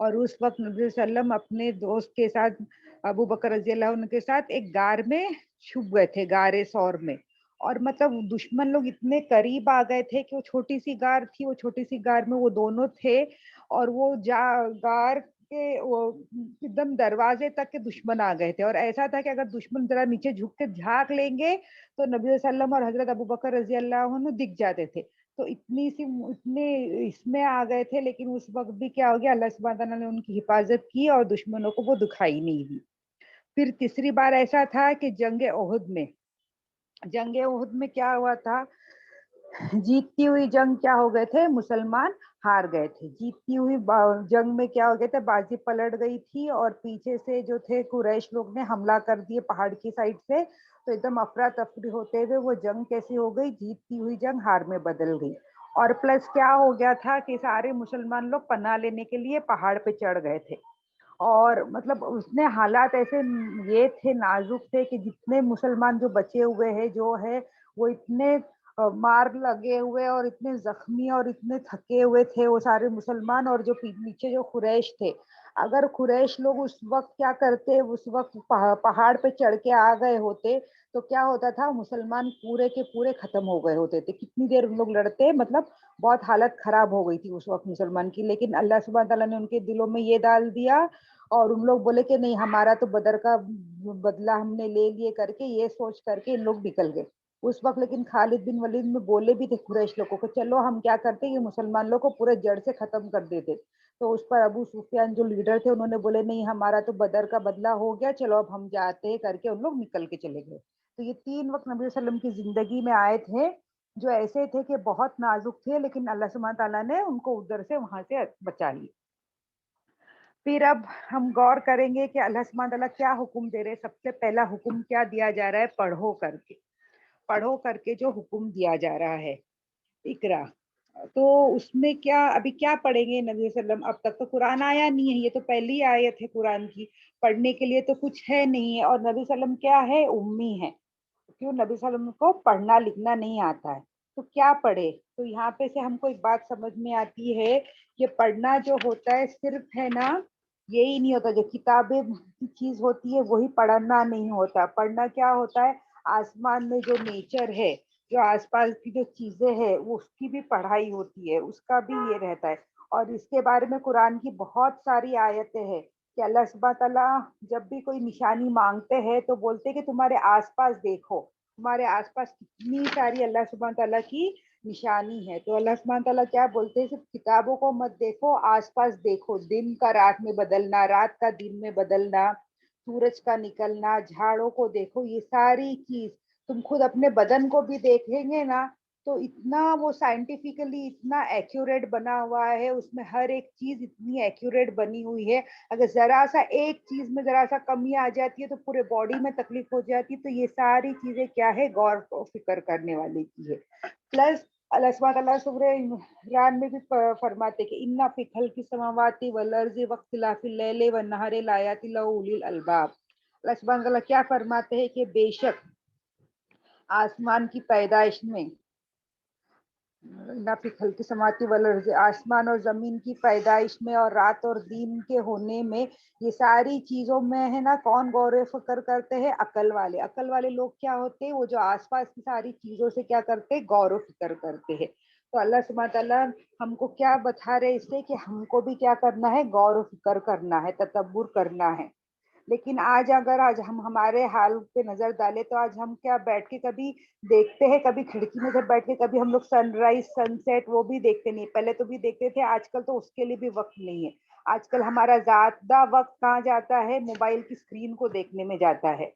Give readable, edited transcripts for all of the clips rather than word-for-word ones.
اور اس وقت نبی صلی اللہ علیہ وسلم اپنے دوست کے ساتھ ابو بکر رضی اللہ عنہ کے ساتھ ایک غار میں چھپ گئے تھے، غار ثور میں. اور مطلب دشمن لوگ اتنے قریب آ گئے تھے کہ وہ چھوٹی سی غار تھی، وہ چھوٹی سی غار میں وہ دونوں تھے. اور وہ غار کے وہ ایک دم دروازے تک کے دشمن آ گئے تھے. اور ایسا تھا کہ اگر دشمن ذرا نیچے جھک کے جھانک لیں گے تو نبی صلی اللہ علیہ وسلم اور حضرت ابو بکر رضی اللہ عنہ دکھ جاتے تھے. تو اتنے اس میں آ گئے تھے، لیکن اس وقت بھی کیا ہو گیا، اللہ سبحانہ تعالیٰ نے ان کی حفاظت کی اور دشمنوں کو وہ دکھائی نہیں دی. پھر تیسری بار ایسا تھا کہ جنگ احد میں کیا ہوا تھا، جیتتی ہوئی جنگ کیا ہو گئے تھے، مسلمان ہار گئے تھے. جیتتی ہوئی جنگ میں کیا ہو گئے تھے، بازی پلٹ گئی تھی اور پیچھے سے جو تھے قریش لوگ نے حملہ کر دیے پہاڑ کی سائڈ سے. تو ایک دم افراتفری ہوتے ہوئے وہ جنگ کیسی ہو گئی، جیتتی ہوئی جنگ ہار میں بدل گئی. اور پلس کیا ہو گیا تھا کہ سارے مسلمان لوگ پناہ لینے کے لیے پہاڑ پہ چڑھ گئے تھے. اور مطلب اس میں حالات ایسے یہ تھے، نازک تھے کہ جتنے مسلمان جو بچے ہوئے ہیں جو ہے وہ اتنے مار لگے ہوئے اور اتنے زخمی اور اتنے تھکے ہوئے تھے وہ سارے مسلمان. اور جو نیچے جو قریش تھے، اگر قریش لوگ اس وقت کیا کرتے، اس وقت پہاڑ پہ چڑھ کے آ گئے ہوتے تو کیا ہوتا تھا، مسلمان پورے کے پورے ختم ہو گئے ہوتے تھے. کتنی دیر ان لوگ لڑتے، مطلب بہت حالت خراب ہو گئی تھی اس وقت مسلمان کی. لیکن اللہ سبحانہ تعالیٰ نے ان کے دلوں میں یہ ڈال دیا اور ان لوگ بولے کہ نہیں، ہمارا تو بدر کا بدلہ ہم نے لے لیے کر کے یہ سوچ کر کے ان لوگ نکل گئے اس وقت. لیکن خالد بن ولید میں بولے بھی تھے قریش لوگوں کو، چلو ہم کیا کرتے، یہ مسلمان لوگ کو پورے جڑ سے ختم کر دیتے. تو اس پر ابو سفیان جو لیڈر تھے انہوں نے بولے نہیں، ہمارا تو بدر کا بدلہ ہو گیا، چلو اب ہم جاتے ہیں کر کے ان لوگ نکل کے چلے گئے. تو یہ 3 وقت نبی صلی اللہ علیہ وسلم کی زندگی میں آئے تھے جو ایسے تھے کہ بہت نازک تھے، لیکن اللہ سبحانہ تعالیٰ نے ان کو ادھر سے وہاں سے بچا لی. پھر اب ہم غور کریں گے کہ اللہ سبحانہ تعالیٰ کیا حکم دے رہے. سب سے پہلا حکم کیا دیا جا رہا ہے، پڑھو کر کے جو حکم دیا جا رہا ہے، اقرا. تو اس میں کیا ابھی کیا پڑھیں گے نبی صلی اللہ علیہ وسلم، اب تک تو قرآن آیا نہیں ہے، یہ تو پہلی آیت ہے قرآن کی، پڑھنے کے لیے تو کچھ ہے نہیں ہے. اور نبی صلی اللہ علیہ وسلم کیا ہے، امی ہے، کیوں نبی صلی اللہ علیہ وسلم کو پڑھنا لکھنا نہیں آتا ہے. تو کیا پڑھے، تو یہاں پہ سے ہم کو ایک بات سمجھ میں آتی ہے کہ پڑھنا جو ہوتا ہے صرف ہے نا، یہی نہیں ہوتا جو کتابیں کی چیز ہوتی ہے وہی پڑھنا نہیں ہوتا. پڑھنا کیا ہوتا ہے، آسمان میں جو نیچر ہے، جو آس پاس کی جو چیزیں ہیں وہ اس کی بھی پڑھائی ہوتی ہے، اس کا بھی یہ رہتا ہے. اور اس کے بارے میں قرآن کی بہت ساری آیتیں ہیں کہ اللہ سبحانہ تعالیٰ جب بھی کوئی نشانی مانگتے ہیں تو بولتے کہ تمہارے آس پاس دیکھو، تمہارے آس پاس کتنی ساری اللہ سبحانہ تعالیٰ کی نشانی ہے. تو اللہ سبحانہ تعالیٰ کیا بولتے ہیں، صرف کتابوں کو مت دیکھو، آس پاس دیکھو، دن کا رات میں بدلنا، رات کا دن میں بدلنا، سورج کا نکلنا، جھاڑوں کو دیکھو، یہ ساری چیز تم خود اپنے بدن کو بھی دیکھیں گے نا تو اتنا وہ سائنٹیفکلی اتنا ایکوریٹ بنا ہوا ہے، اس میں ہر ایک چیز اتنی ایکوریٹ بنی ہوئی ہے. اگر ذرا سا ایک چیز میں ذرا سا کمی آ جاتی ہے تو پورے باڈی میں تکلیف ہو جاتی ہے. تو یہ ساری چیزیں کیا ہے، غور و فکر کرنے والی چیز ہے. پلس اللہ سبحانہ تعالیٰ سورہ عمران میں بھی فرماتے کہ اِنَّ فِی خَلْقِ السَّمَاوَاتِ وَالْأَرْضِ وَاخْتِلَافِ اللَّيْلِ وَالنَّهَارِ لَآیَاتٍ لِأُولِی الْأَلْبَابِ. اللہ سبحانہ تعالیٰ کیا فرماتے ہیں کہ بے شک آسمان کی پیدائش میں، نہ فی خلق السماوات والارض، آسمان اور زمین کی پیدائش میں اور رات اور دن کے ہونے میں، یہ ساری چیزوں میں ہے نا کون غور و فکر کرتے ہیں، عقل والے. عقل والے لوگ کیا ہوتے ہیں، وہ جو آس پاس کی ساری چیزوں سے کیا کرتے، غور و فکر کرتے ہیں. تو اللہ سبحانہ تعالیٰ ہم کو کیا بتا رہے اس سے کہ ہم کو بھی کیا کرنا ہے، غور و فکر کرنا ہے، تدبر کرنا ہے. لیکن آج ہم ہمارے حال پہ نظر ڈالیں تو آج ہم کیا بیٹھ کے کبھی دیکھتے ہیں، کبھی کھڑکی میں جب بیٹھ کے کبھی ہم لوگ سن رائز سن سیٹ وہ بھی دیکھتے نہیں. پہلے تو بھی دیکھتے تھے، آج کل تو اس کے لیے بھی وقت نہیں ہے. آج کل ہمارا زیادہ وقت کہاں جاتا ہے، موبائل کی اسکرین کو دیکھنے میں جاتا ہے.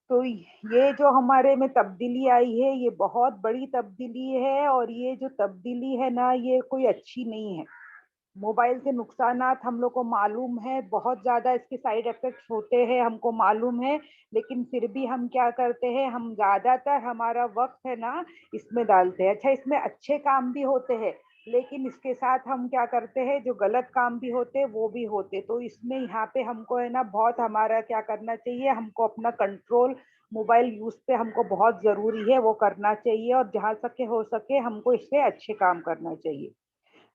تو یہ جو ہمارے میں تبدیلی آئی ہے یہ بہت بڑی تبدیلی ہے، اور یہ جو تبدیلی ہے نا یہ کوئی اچھی نہیں ہے. موبائل کے نقصانات ہم لوگ کو معلوم ہے، بہت زیادہ اس کے سائیڈ ایفیکٹس ہوتے ہیں ہم کو معلوم ہے، لیکن پھر بھی ہم کیا کرتے ہیں، ہم زیادہ تر ہمارا وقت ہے نا اس میں ڈالتے ہیں. اچھا، اس میں اچھے کام بھی ہوتے ہیں لیکن اس کے ساتھ ہم کیا کرتے ہیں، جو غلط کام بھی ہوتے وہ بھی ہوتے. تو اس میں یہاں پہ ہم کو ہے نا بہت ہمارا کیا کرنا چاہیے، ہم کو اپنا کنٹرول موبائل یوز پہ ہم کو بہت ضروری ہے وہ کرنا چاہیے، اور جہاں تک ہو سکے ہم کو اس سے اچھے کام کرنا چاہیے.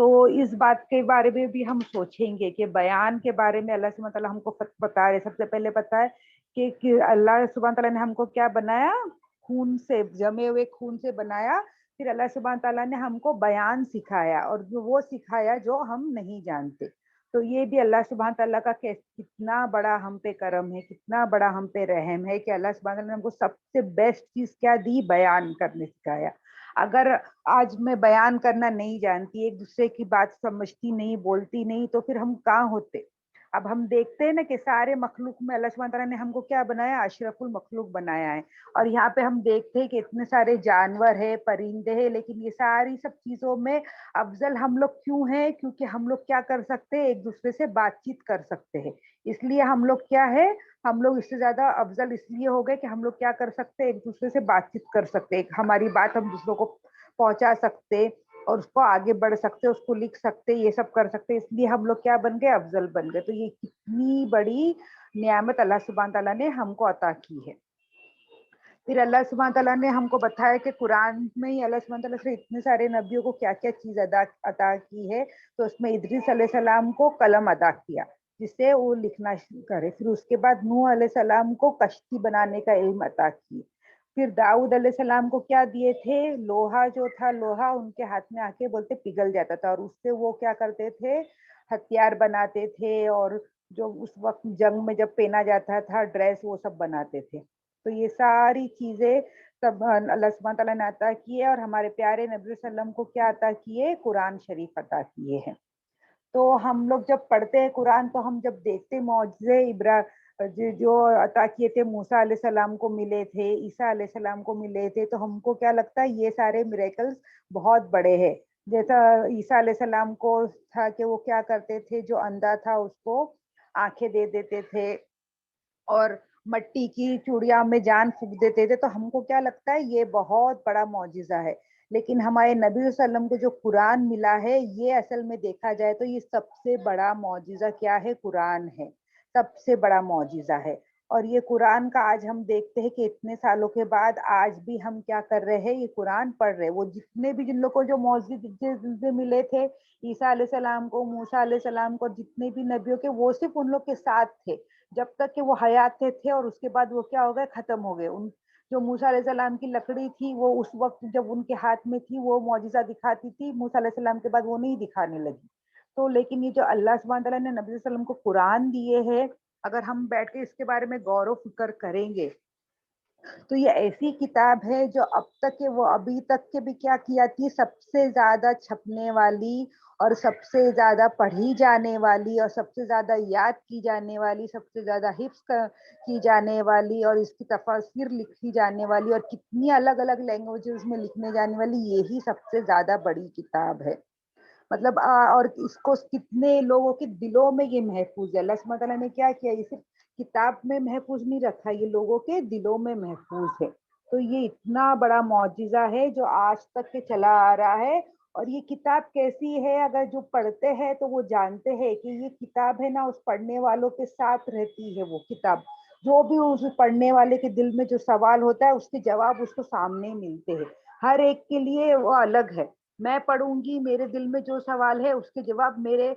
تو اس بات کے بارے میں بھی ہم سوچیں گے کہ بیان کے بارے میں اللہ سبحانہ تعالیٰ ہم کو بتا رہے. سب سے پہلے پتا ہے کہ اللہ سبحانہ تعالیٰ نے ہم کو کیا بنایا, خون سے, جمے ہوئے خون سے بنایا. پھر اللہ سبحانہ تعالیٰ نے ہم کو بیان سکھایا, اور وہ سکھایا جو ہم نہیں جانتے. تو یہ بھی اللہ سبحانہ تعالیٰ کا کتنا بڑا ہم پہ کرم ہے, کتنا بڑا ہم پہ رحم ہے کہ اللہ سبحانہ تعالیٰ نے ہم کو سب سے بیسٹ چیز کیا دی, بیان کرنے سکھایا. اگر آج میں بیان کرنا نہیں جانتی, ایک دوسرے کی بات سمجھتی نہیں, بولتی نہیں, تو پھر ہم کہاں ہوتے. اب ہم دیکھتے ہیں نا کہ سارے مخلوق میں اللہ سبحانہ تعالیٰ نے ہم کو کیا بنایا, اشرف المخلوق بنایا ہے. اور یہاں پہ ہم دیکھتے ہیں کہ اتنے سارے جانور ہیں, پرندے ہیں, لیکن یہ ساری سب چیزوں میں افضل ہم لوگ کیوں ہیں؟ کیونکہ ہم لوگ کیا کر سکتے ہیں, ایک دوسرے سے بات چیت کر سکتے ہیں. اس لیے ہم لوگ کیا ہے, ہم لوگ اس سے زیادہ افضل اس لیے ہو گئے کہ ہم لوگ کیا کر سکتے ہیں, ایک دوسرے سے بات چیت کر سکتے ہیں, ہماری بات ہم دوسروں کو پہنچا سکتے اور اس کو آگے بڑھ سکتے, اس کو لکھ سکتے, یہ سب کر سکتے. اس لیے ہم لوگ کیا بن گئے, افضل بن گئے. تو یہ کتنی بڑی نعمت اللہ سبحانہ تعالیٰ نے ہم کو عطا کی ہے. پھر اللہ سبحانہ تعالیٰ نے ہم کو بتایا کہ قرآن میں ہی اللہ سبحانہ تعالیٰ سے اتنے سارے نبیوں کو کیا کیا چیز عطا کی ہے. تو اس میں ادریس علیہ السلام کو قلم عطا کیا جس سے وہ لکھنا کرے. پھر اس کے بعد نوح علیہ السلام کو کشتی بنانے کا علم عطا کی. پھر داؤد علیہ السلام کو کیا دیے تھے, لوہا جو تھا, لوہا ان کے ہاتھ میں آ کے بولتے پگھل جاتا تھا, اور اس سے وہ کیا کرتے تھے, ہتھیار بناتے تھے, اور جو اس وقت جنگ میں جب پہنا جاتا تھا ڈریس, وہ سب بناتے تھے. تو یہ ساری چیزیں سب اللہ سبحانہ تعالیٰ نے عطا کیے, اور ہمارے پیارے نبی صلی اللہ علیہ وسلم کو کیا عطا کیے, قرآن شریف عطا کیے ہیں. تو ہم لوگ جب پڑھتے ہیں قرآن, تو ہم جب دیکھتے معجزے جو عطا کیے تھے, موسیٰ علیہ السلام کو ملے تھے, عیسیٰ علیہ السلام کو ملے تھے, تو ہم کو کیا لگتا ہے یہ سارے میریکلز بہت بڑے ہیں. جیسا عیسیٰ علیہ السلام کو تھا کہ وہ کیا کرتے تھے, جو اندھا تھا اس کو آنکھیں دے دیتے تھے, اور مٹی کی چوڑیاں میں جان پھونک دیتے تھے. تو ہم کو کیا لگتا ہے یہ بہت بڑا معجزہ ہے. لیکن ہمارے نبی صلی اللہ علیہ وسلم کو جو قرآن ملا ہے, یہ اصل میں دیکھا جائے تو یہ سب سے بڑا معجزہ کیا ہے, قرآن ہے. سب سے بڑا معجزہ ہے. اور یہ قرآن کا آج ہم دیکھتے ہیں کہ اتنے سالوں کے بعد آج بھی ہم کیا کر رہے ہیں, یہ قرآن پڑھ رہے. وہ جتنے بھی جن لوگ کو جو معجزے ملے تھے, عیسیٰ علیہ السلام کو, موسیٰ علیہ السلام کو, جتنے بھی نبیوں کے, وہ صرف ان لوگ کے ساتھ تھے جب تک کہ وہ حیات تھے, اور اس کے بعد وہ کیا ہو گئے, ختم ہو گئے. جو موسیٰ علیہ السلام کی لکڑی تھی, وہ اس وقت جب ان کے ہاتھ میں تھی وہ معجزہ دکھاتی تھی, موسیٰ علیہ السلام کے بعد وہ نہیں دکھانے لگی. تو لیکن یہ جو اللہ سبحانہ تعالیٰ نے نبی صلی اللہ علیہ وسلم کو قرآن دیے ہے, اگر ہم بیٹھ کے اس کے بارے میں غور و فکر کریں گے تو یہ ایسی کتاب ہے جو اب تک کے, وہ ابھی تک کے بھی کیا جاتی ہے, سب سے زیادہ چھپنے والی, اور سب سے زیادہ پڑھی جانے والی, اور سب سے زیادہ یاد کی جانے والی, سب سے زیادہ حفظ کی جانے والی, اور اس کی تفاسیر لکھی جانے والی, اور کتنی الگ الگ لینگویجز میں لکھنے جانے والی, یہی سب سے زیادہ بڑی کتاب ہے. مطلب اور اس کو کتنے لوگوں کے دلوں میں یہ محفوظ ہے. اللہ سبحانہ تعالیٰ نے کیا کیا, یہ صرف کتاب میں محفوظ نہیں رکھا, یہ لوگوں کے دلوں میں محفوظ ہے. تو یہ اتنا بڑا معجزہ ہے جو آج تک کے چلا آ رہا ہے. اور یہ کتاب کیسی ہے, اگر جو پڑھتے ہیں تو وہ جانتے ہیں کہ یہ کتاب ہے نا, اس پڑھنے والوں کے ساتھ رہتی ہے. وہ کتاب جو بھی اس پڑھنے والے کے دل میں جو سوال ہوتا ہے, اس کے جواب اس کو سامنے ملتے ہیں. ہر ایک کے لیے وہ الگ ہے. میں پڑھوں گی, میرے دل میں جو سوال ہے اس کے جواب میرے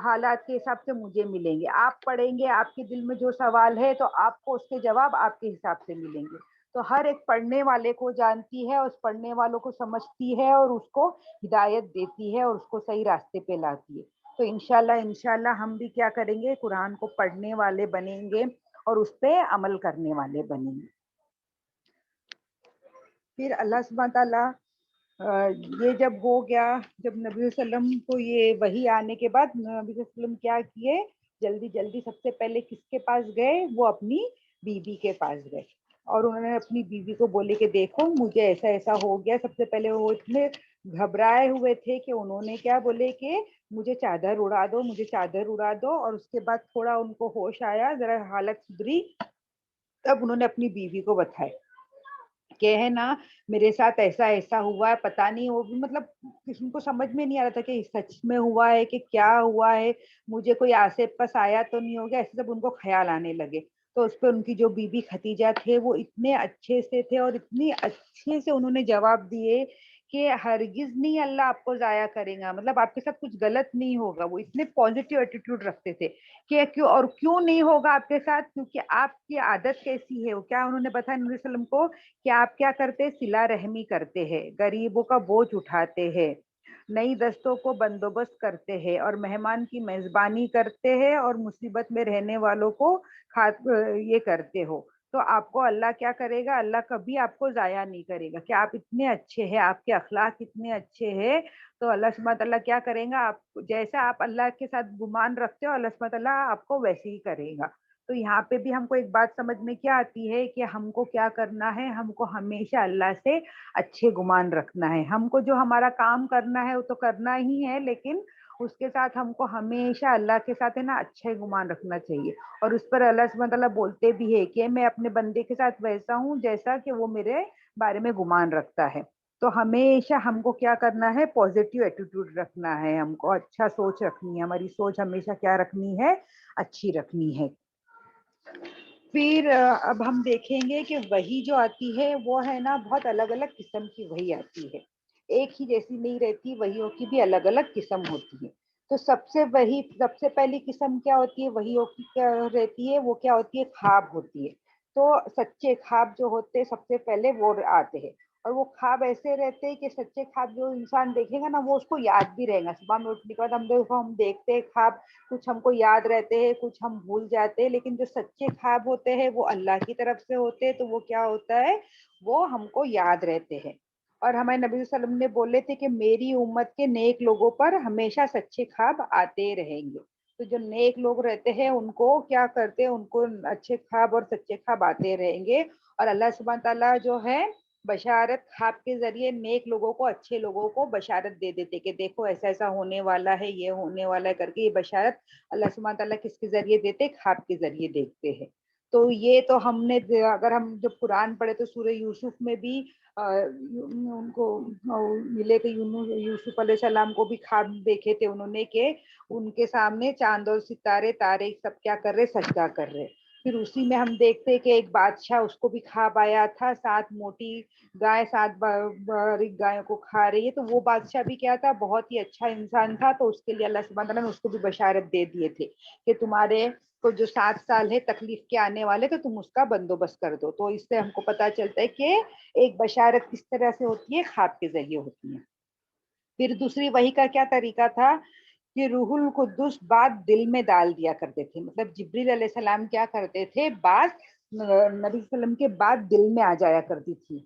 حالات کے حساب سے مجھے ملیں گے. آپ پڑھیں گے, آپ کے دل میں جو سوال ہے تو آپ کو اس کے جواب آپ کے حساب سے ملیں گے. تو ہر ایک پڑھنے والے کو جانتی ہے, اس پڑھنے والوں کو سمجھتی ہے, اور اس کو ہدایت دیتی ہے, اور اس کو صحیح راستے پہ لاتی ہے. تو انشاءاللہ ہم بھی کیا کریں گے, قرآن کو پڑھنے والے بنیں گے, اور اس پہ عمل کرنے والے بنیں گے. پھر اللہ سبحانہ تعالیٰ یہ جب ہو گیا, جب نبی صلی اللہ علیہ وسلم کو یہ وحی آنے کے بعد, نبی صلی اللہ علیہ وسلم کیا کیے, جلدی جلدی سب سے پہلے کس کے پاس گئے, وہ اپنی بیوی کے پاس گئے, اور انہوں نے اپنی بیوی کو بولے کہ دیکھو مجھے ایسا ایسا ہو گیا. سب سے پہلے وہ اتنے گھبرائے ہوئے تھے کہ انہوں نے کیا بولے کہ مجھے چادر اڑا دو, مجھے چادر اڑا دو. اور اس کے بعد تھوڑا ان کو ہوش آیا, ذرا حالت سدھری, تب انہوں نے اپنی بیوی کو بتایا کہ ہے نا میرے ساتھ ایسا ایسا ہوا ہے. پتہ نہیں, وہ بھی مطلب کسی کو سمجھ میں نہیں آ رہا تھا کہ سچ میں ہوا ہے کہ کیا ہوا ہے, مجھے کوئی آسے پاس آیا تو نہیں ہو گیا, ایسے سب ان کو خیال آنے لگے. تو اس پہ ان کی جو بی بی ختیجہ تھے, وہ اتنے اچھے سے تھے, اور اتنی اچھے سے انہوں نے جواب دیے کہ ہرگز نہیں اللہ آپ کو ضائع کرے گا, مطلب آپ کے ساتھ کچھ غلط نہیں ہوگا. وہ اتنے پازیٹیو ایٹیٹیوڈ رکھتے تھے کہ کیوں نہیں ہوگا آپ کے ساتھ, کیونکہ آپ کی عادت کیسی ہے. کیا انہوں نے بتایا نبی صلی اللہ علیہ وسلم کو کہ آپ کیا کرتے, صلہ رحمی کرتے ہیں, غریبوں کا بوجھ اٹھاتے ہیں, نئی دستوں کو بندوبست کرتے ہیں, اور مہمان کی میزبانی کرتے ہیں, اور مصیبت میں رہنے والوں کو یہ کرتے ہو. تو آپ کو اللہ کیا کرے گا, اللہ کبھی آپ کو ضائع نہیں کرے گا. کہ آپ اتنے اچھے ہیں, آپ کے اخلاق اتنے اچھے ہیں, تو اللہ سبحانہ تعالیٰ کیا کریں گا, آپ جیسا آپ اللہ کے ساتھ گمان رکھتے ہو, اللہ سبحانہ تعالیٰ آپ کو ویسے ہی کرے گا. تو یہاں پہ بھی ہم کو ایک بات سمجھ میں کیا آتی ہے کہ ہم کو کیا کرنا ہے, ہم کو ہمیشہ اللہ سے اچھے گمان رکھنا ہے. ہم کو جو ہمارا کام کرنا ہے وہ تو کرنا ہی ہے, لیکن اس کے ساتھ ہم کو ہمیشہ اللہ کے ساتھ ہے نا اچھے گمان رکھنا چاہیے. اور اس پر اللہ سبحانہ تعالیٰ بولتے بھی ہے کہ میں اپنے بندے کے ساتھ ویسا ہوں جیسا کہ وہ میرے بارے میں گمان رکھتا ہے. تو ہمیشہ ہم کو کیا کرنا ہے, پازیٹیو ایٹیٹیوڈ رکھنا ہے, ہم کو اچھا سوچ رکھنی ہے, ہماری سوچ ہمیشہ کیا رکھنی ہے, اچھی رکھنی ہے. پھر اب ہم دیکھیں گے کہ وحی جو آتی ہے وہ ہے نا بہت الگ الگ قسم کی وحی آتی ہے, ایک ہی جیسی نہیں رہتی, وحیوں کی بھی الگ الگ قسم ہوتی ہے. تو سب سے پہلی قسم کیا ہوتی ہے وحیوں کی, کیا رہتی ہے, وہ کیا ہوتی ہے, خواب ہوتی ہے. تو سچے خواب جو ہوتے ہیں سب سے پہلے وہ آتے ہیں, اور وہ خواب ایسے رہتے ہیں کہ سچے خواب جو انسان دیکھے گا نا وہ اس کو یاد بھی رہے گا. صبح میں اٹھنے کے بعد ہم دیکھتے ہیں خواب, کچھ ہم کو یاد رہتے ہیں, کچھ ہم بھول جاتے ہیں, لیکن جو سچے خواب ہوتے ہیں وہ اللہ کی طرف سے ہوتے ہیں, تو وہ کیا ہوتا ہے, وہ ہم کو یاد رہتے ہیں. اور ہمارے نبی صلی اللہ علیہ وسلم نے بولے تھے کہ میری امت کے نیک لوگوں پر ہمیشہ سچے خواب آتے رہیں گے. تو جو نیک لوگ رہتے ہیں ان کو کیا کرتے ہیں, ان کو اچھے خواب اور سچے خواب آتے رہیں گے. اور اللہ سبحانہ تعالیٰ جو ہے بشارت خواب کے ذریعے نیک لوگوں کو, اچھے لوگوں کو بشارت دے دیتے کہ دیکھو ایسا ایسا ہونے والا ہے, یہ ہونے والا ہے کر کے. یہ بشارت اللہ سبحانہ تعالیٰ کس کے ذریعے دیتے, خواب کے ذریعے دیکھتے ہیں. تو یہ تو ہم نے, اگر ہم جب قرآن پڑھے تو سورہ یوسف میں بھی ان کو ملے کہ یوسف علیہ السلام کو بھی خواب دیکھے تھے انہوں نے کہ ان کے سامنے چاند اور ستارے تارے سب کیا کر رہے, سجدہ کر رہے. پھر اسی میں ہم دیکھتے کہ ایک بادشاہ, اس کو بھی خواب آیا تھا, 7 موٹی گائے 7 باریک گایوں کو کھا رہی ہے. تو وہ بادشاہ بھی کیا تھا, بہت ہی اچھا انسان تھا. تو اس کے لیے اللہ سبحانہ تعالیٰ نے اس کو بھی بشارت دے دیے تھے کہ تمہارے کو جو 7 سال ہے تکلیف کے آنے والے, تو تم اس کا بندوبست کر دو. تو اس سے ہم کو پتا چلتا ہے کہ ایک بشارت کس طرح سے ہوتی ہے, خواب کے ذریعے ہوتی ہے. پھر دوسری وحی کا کیا طریقہ تھا کہ روح القدس بات دل میں ڈال دیا کرتے تھے. مطلب جبریل علیہ السلام کیا کرتے تھے, بات نبی صلی اللہ علیہ وسلم کے بات دل میں آ جایا کرتی تھی.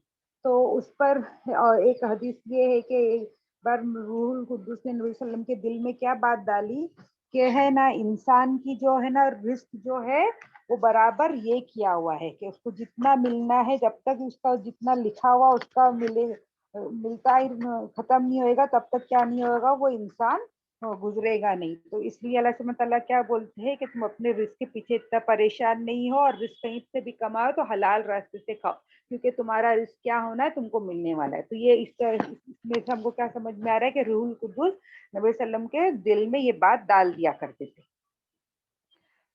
تو اس پر ایک حدیث یہ ہے کہ ایک بار روح القدس نے نبی صلی اللہ علیہ وسلم کے دل میں کیا بات ڈالی کہ ہے نا, انسان کی جو ہے نا رزق جو ہے وہ برابر یہ کیا ہوا ہے کہ اس کو جتنا ملنا ہے, جب تک اس کا جتنا لکھا ہوا اس کا ملتا ہی ختم نہیں ہوئے گا تب تک کیا نہیں ہوگا, وہ انسان گزرے گا نہیں. تو اس لیے اللہ سبحانہ تعالیٰ کیا بولتے ہیں کہ تم اپنے رزق کے پیچھے اتنا پریشان نہیں ہو, اور رزق کہیں سے بھی کماؤ تو حلال راستے سے کھاؤ, کیونکہ تمہارا رزق کیا ہونا ہے, تم کو ملنے والا ہے. تو یہ اس میں سے ہم کو کیا سمجھ میں آ رہا ہے کہ روح القدس نبی صلی اللہ علیہ وسلم کے دل میں یہ بات ڈال دیا کرتے تھے.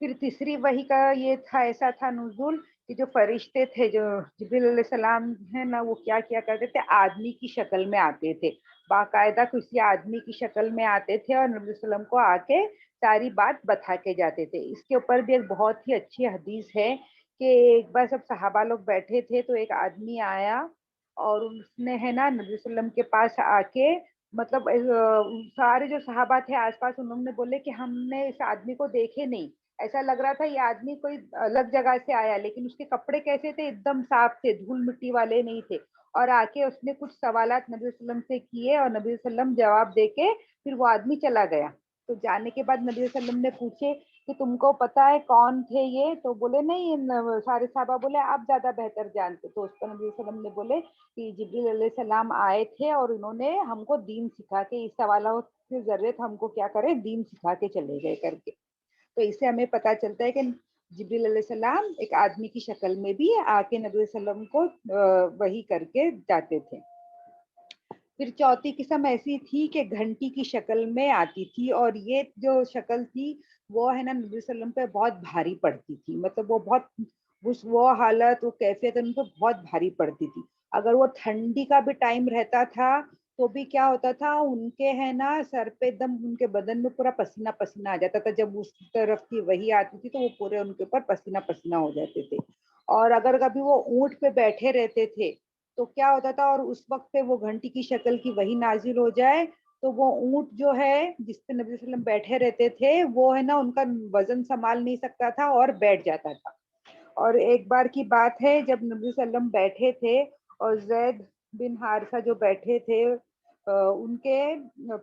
پھر تیسری وحی کا یہ تھا, ایسا تھا نزول کہ جو فرشتے تھے, جو جبریل علیہ السلام ہے نا, وہ کیا کیا کرتے تھے, آدمی کی شکل میں آتے تھے, باقاعدہ کسی آدمی کی شکل میں آتے تھے, اور نبی صلی اللہ علیہ وسلم کو آ کے ساری بات بتا کے جاتے تھے. اس کے اوپر بھی ایک بہت ہی اچھی حدیث ہے کہ ایک بار سب صحابہ لوگ بیٹھے تھے, تو ایک آدمی آیا اور اس نے ہے نا نبی صلی اللہ علیہ وسلم کے پاس آ کے, مطلب سارے جو صحابہ تھے آس پاس, انہوں نے بولے کہ ہم نے اس آدمی کو دیکھے نہیں, ایسا لگ رہا تھا یہ آدمی کوئی الگ جگہ سے آیا, لیکن اس کے کپڑے کیسے تھے, ایک دم صاف تھے, دھول مٹی والے نہیں تھے. اور آ کے اس نے کچھ سوالات نبی صلی اللہ علیہ وسلم سے کیے, اور نبی صلی اللہ علیہ وسلم جواب دے کے پھر وہ آدمی چلا گیا. تو جانے کے بعد نبی صلی اللہ علیہ وسلم نے پوچھے کہ تم کو پتا ہے کون تھے یہ, تو بولے نہیں, سارے صحابہ بولے آپ زیادہ بہتر جانتے. تو اس پر نبی صلی اللہ علیہ وسلم نے بولے کہ جبریل علیہ السلام آئے تھے اور انہوں نے ہم کو دین سکھا کے, اس سوالات کی ضرورت ہم کو کیا کرے, دین سکھا کے چلے گئے کر کے. تو اس سے ہمیں پتا چلتا ہے کہ جبریل علیہ السلام ایک آدمی کی شکل میں بھی آ کے نبی صلی اللہ علیہ وسلم کو وحی کر کے جاتے تھے. پھر چوتھی قسم ایسی تھی کہ گھنٹی کی شکل میں آتی تھی, اور یہ جو شکل تھی وہ ہے نا نبی صلی اللہ علیہ وسلم پہ بہت بھاری پڑتی تھی. مطلب وہ بہت وہ حالت, وہ کیفیت ان پہ بہت بھاری پڑتی تھی. اگر وہ ٹھنڈی کا بھی ٹائم رہتا تھا تو بھی کیا ہوتا تھا ان کے ہے نا سر پہ ایک دم ان کے بدن میں پورا پسینہ پسینہ آ جاتا تھا. جب اس طرف کی وہی آتی تھی تو وہ پورے ان کے اوپر پسینہ پسینہ ہو جاتے تھے. اور اگر کبھی وہ اونٹ پہ بیٹھے رہتے تھے تو کیا ہوتا تھا, اور اس وقت پہ وہ گھنٹی کی شکل کی وہی نازل ہو جائے تو وہ اونٹ جو ہے جس پہ نبی صلی اللہ علیہ وسلم بیٹھے رہتے تھے وہ ہے نا ان کا وزن سنبھال نہیں سکتا تھا اور بیٹھ جاتا تھا. اور ایک بار کی بات ہے جب نبی صلی اللہ علیہ وسلم بیٹھے تھے اور زید بن حارثہ جو بیٹھے تھے ان کے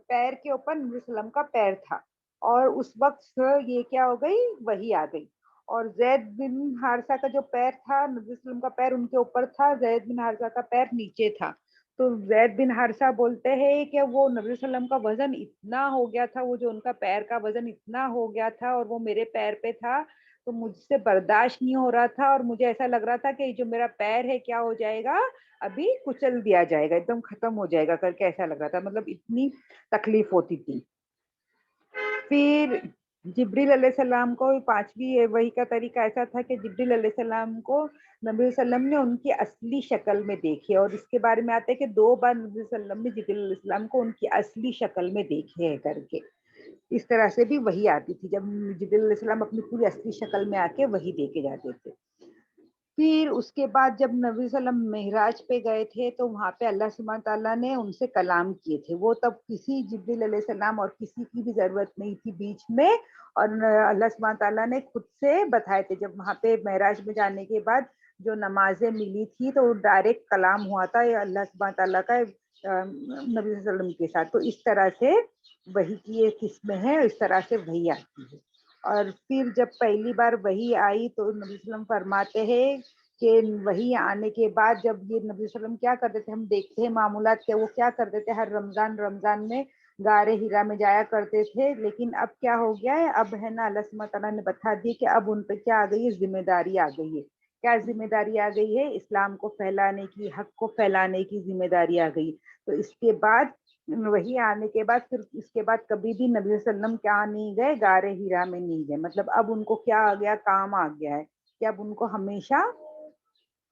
پیر کے اوپر نبی صلی اللہ علیہ وسلم کا پیر تھا, اور اس وقت یہ کیا ہو گئی, وہی آ گئی. اور زید بن حارثہ کا جو پیر تھا نبی صلی اللہ علیہ وسلم کا پیر ان کے اوپر تھا, زید بن حارثہ کا پیر نیچے تھا. تو زید بن حارثہ بولتے ہیں کہ وہ نبی صلی اللہ علیہ وسلم کا وزن اتنا ہو گیا تھا, وہ جو ان کا پیر کا وزن اتنا ہو گیا تھا اور وہ میرے پیر پہ تھا تو مجھ سے برداشت نہیں ہو رہا تھا, اور مجھے ایسا لگ رہا تھا کہ جو میرا پیر ہے کیا ہو جائے گا, ابھی کچل دیا جائے گا, ایک دم ختم ہو جائے گا کر کے ایسا لگ رہا تھا. مطلب اتنی تکلیف ہوتی تھی. پھر جبریل علیہ السلام کو پانچویں وحی کا طریقہ ایسا تھا کہ جبریل علیہ السلام کو نبی صلی اللہ علیہ وسلم نے ان کی اصلی شکل میں دیکھے, اور اس کے بارے میں آتا ہے کہ 2 بار نبی صلی اللہ علیہ وسلم نے جبریل علیہ السلام کو ان کی اصلی شکل میں دیکھے ہے کر کے. اس طرح سے بھی وہی آتی تھی جب جبریل علیہ السلام اپنی پوری اصلی شکل میں آ کے وہی دے کے جاتے تھے. پھر اس کے بعد جب نبی صلی اللہ علیہ وسلم معراج پہ گئے تھے تو وہاں پہ اللہ سبحانہ تعالیٰ نے ان سے کلام کیے تھے. وہ تب کسی جبریل علیہ السلام اور کسی کی بھی ضرورت نہیں تھی بیچ میں, اور اللہ سبحانہ تعالیٰ نے خود سے بتائے تھے. جب وہاں پہ معراج میں جانے کے بعد جو نمازیں ملی تھی تو ڈائریکٹ کلام ہوا تھا اللہ سبحانہ تعالیٰ کا نبی صلی اللہ علیہ وسلم کے ساتھ. تو اس طرح سے وحی کی یہ قسمیں ہیں, اس طرح سے وحی آتی ہے. اور پھر جب پہلی بار وحی آئی تو نبی صلی اللہ علیہ وسلم فرماتے ہیں کہ وحی آنے کے بعد جب یہ نبی صلی اللہ علیہ وسلم کیا کرتے تھے, ہم دیکھتے ہیں معمولات کے وہ کیا کرتے تھے, ہر رمضان میں غار ہرا میں جایا کرتے تھے. لیکن اب کیا ہو گیا ہے, اب ہے نا اللہ سبحانہ تعالیٰ نے بتا دی کہ اب ان پہ کیا آ گئی ہے, ذمہ داری آ گئی ہے. کیا ذمہ داری آ گئی ہے, اسلام کو پھیلانے کی, حق کو پھیلانے کی ذمہ داری آ گئی. تو اس کے بعد وہی آنے کے بعد پھر اس کے بعد کبھی بھی نبی صلی اللہ علیہ وسلم کیا نہیں گئے, غار ہرا میں نہیں گئے. مطلب اب ان کو کیا آ گیا, کام آ گیا ہے کہ اب ان کو ہمیشہ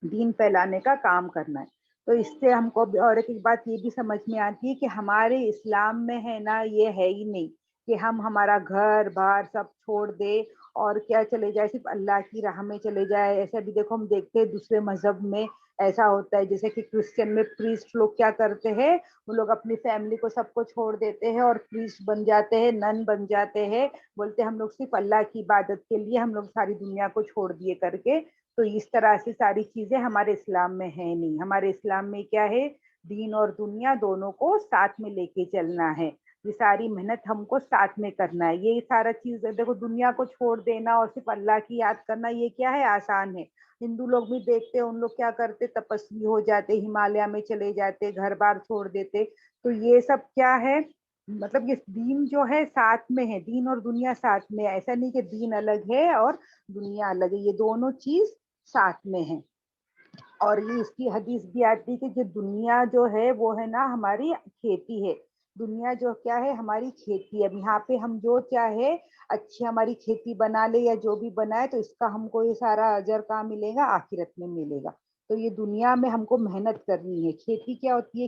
دین پھیلانے کا کام کرنا ہے. تو اس سے ہم کو اور ایک بات یہ بھی سمجھ میں آتی ہے کہ ہمارے اسلام میں ہے نا یہ ہے ہی نہیں کہ ہم ہمارا گھر بار سب چھوڑ دے اور کیا چلے جائے, صرف اللہ کی راہ میں چلے جائے. ایسا بھی دیکھو ہم دیکھتے ہیں دوسرے مذہب میں ایسا ہوتا ہے, جیسے کہ کرسچن میں پریسٹ لوگ کیا کرتے ہیں, وہ لوگ اپنی فیملی کو سب کو چھوڑ دیتے ہیں اور پریسٹ بن جاتے ہیں, نن بن جاتے ہیں, بولتے ہیں ہم لوگ صرف اللہ کی عبادت کے لیے ہم لوگ ساری دنیا کو چھوڑ دیے کر کے. تو اس طرح سے ساری چیزیں ہمارے اسلام میں ہیں نہیں. ہمارے اسلام میں کیا ہے, دین اور دنیا دونوں کو ساتھ میں لے کے چلنا ہے. یہ ساری محنت ہم کو ساتھ میں کرنا ہے. یہ سارا چیز دیکھو دنیا کو چھوڑ دینا اور صرف اللہ کی یاد کرنا, یہ کیا ہے, آسان ہے. ہندو لوگ بھی دیکھتے ان لوگ کیا کرتے, تپسوی ہو جاتے, ہمالیہ میں چلے جاتے, گھر بار چھوڑ دیتے. تو یہ سب کیا ہے, مطلب یہ دین جو ہے ساتھ میں ہے, دین اور دنیا ساتھ میں. ایسا نہیں کہ دین الگ ہے اور دنیا الگ ہے, یہ دونوں چیز ساتھ میں ہے. اور یہ اس کی حدیث بھی آتی ہے کہ جو دنیا جو ہے وہ ہے نا ہماری کھیتی ہے. دنیا جو کیا ہے, ہماری کھیتی ہے. اب یہاں پہ ہم جو چاہے اچھی ہماری کھیتی بنا لے یا جو بھی بنائے تو اس کا ہم کو یہ سارا اجر کہاں ملے گا, آخرت میں ملے گا. تو یہ دنیا میں ہم کو محنت کرنی ہے. کھیتی کیا ہوتی ہے,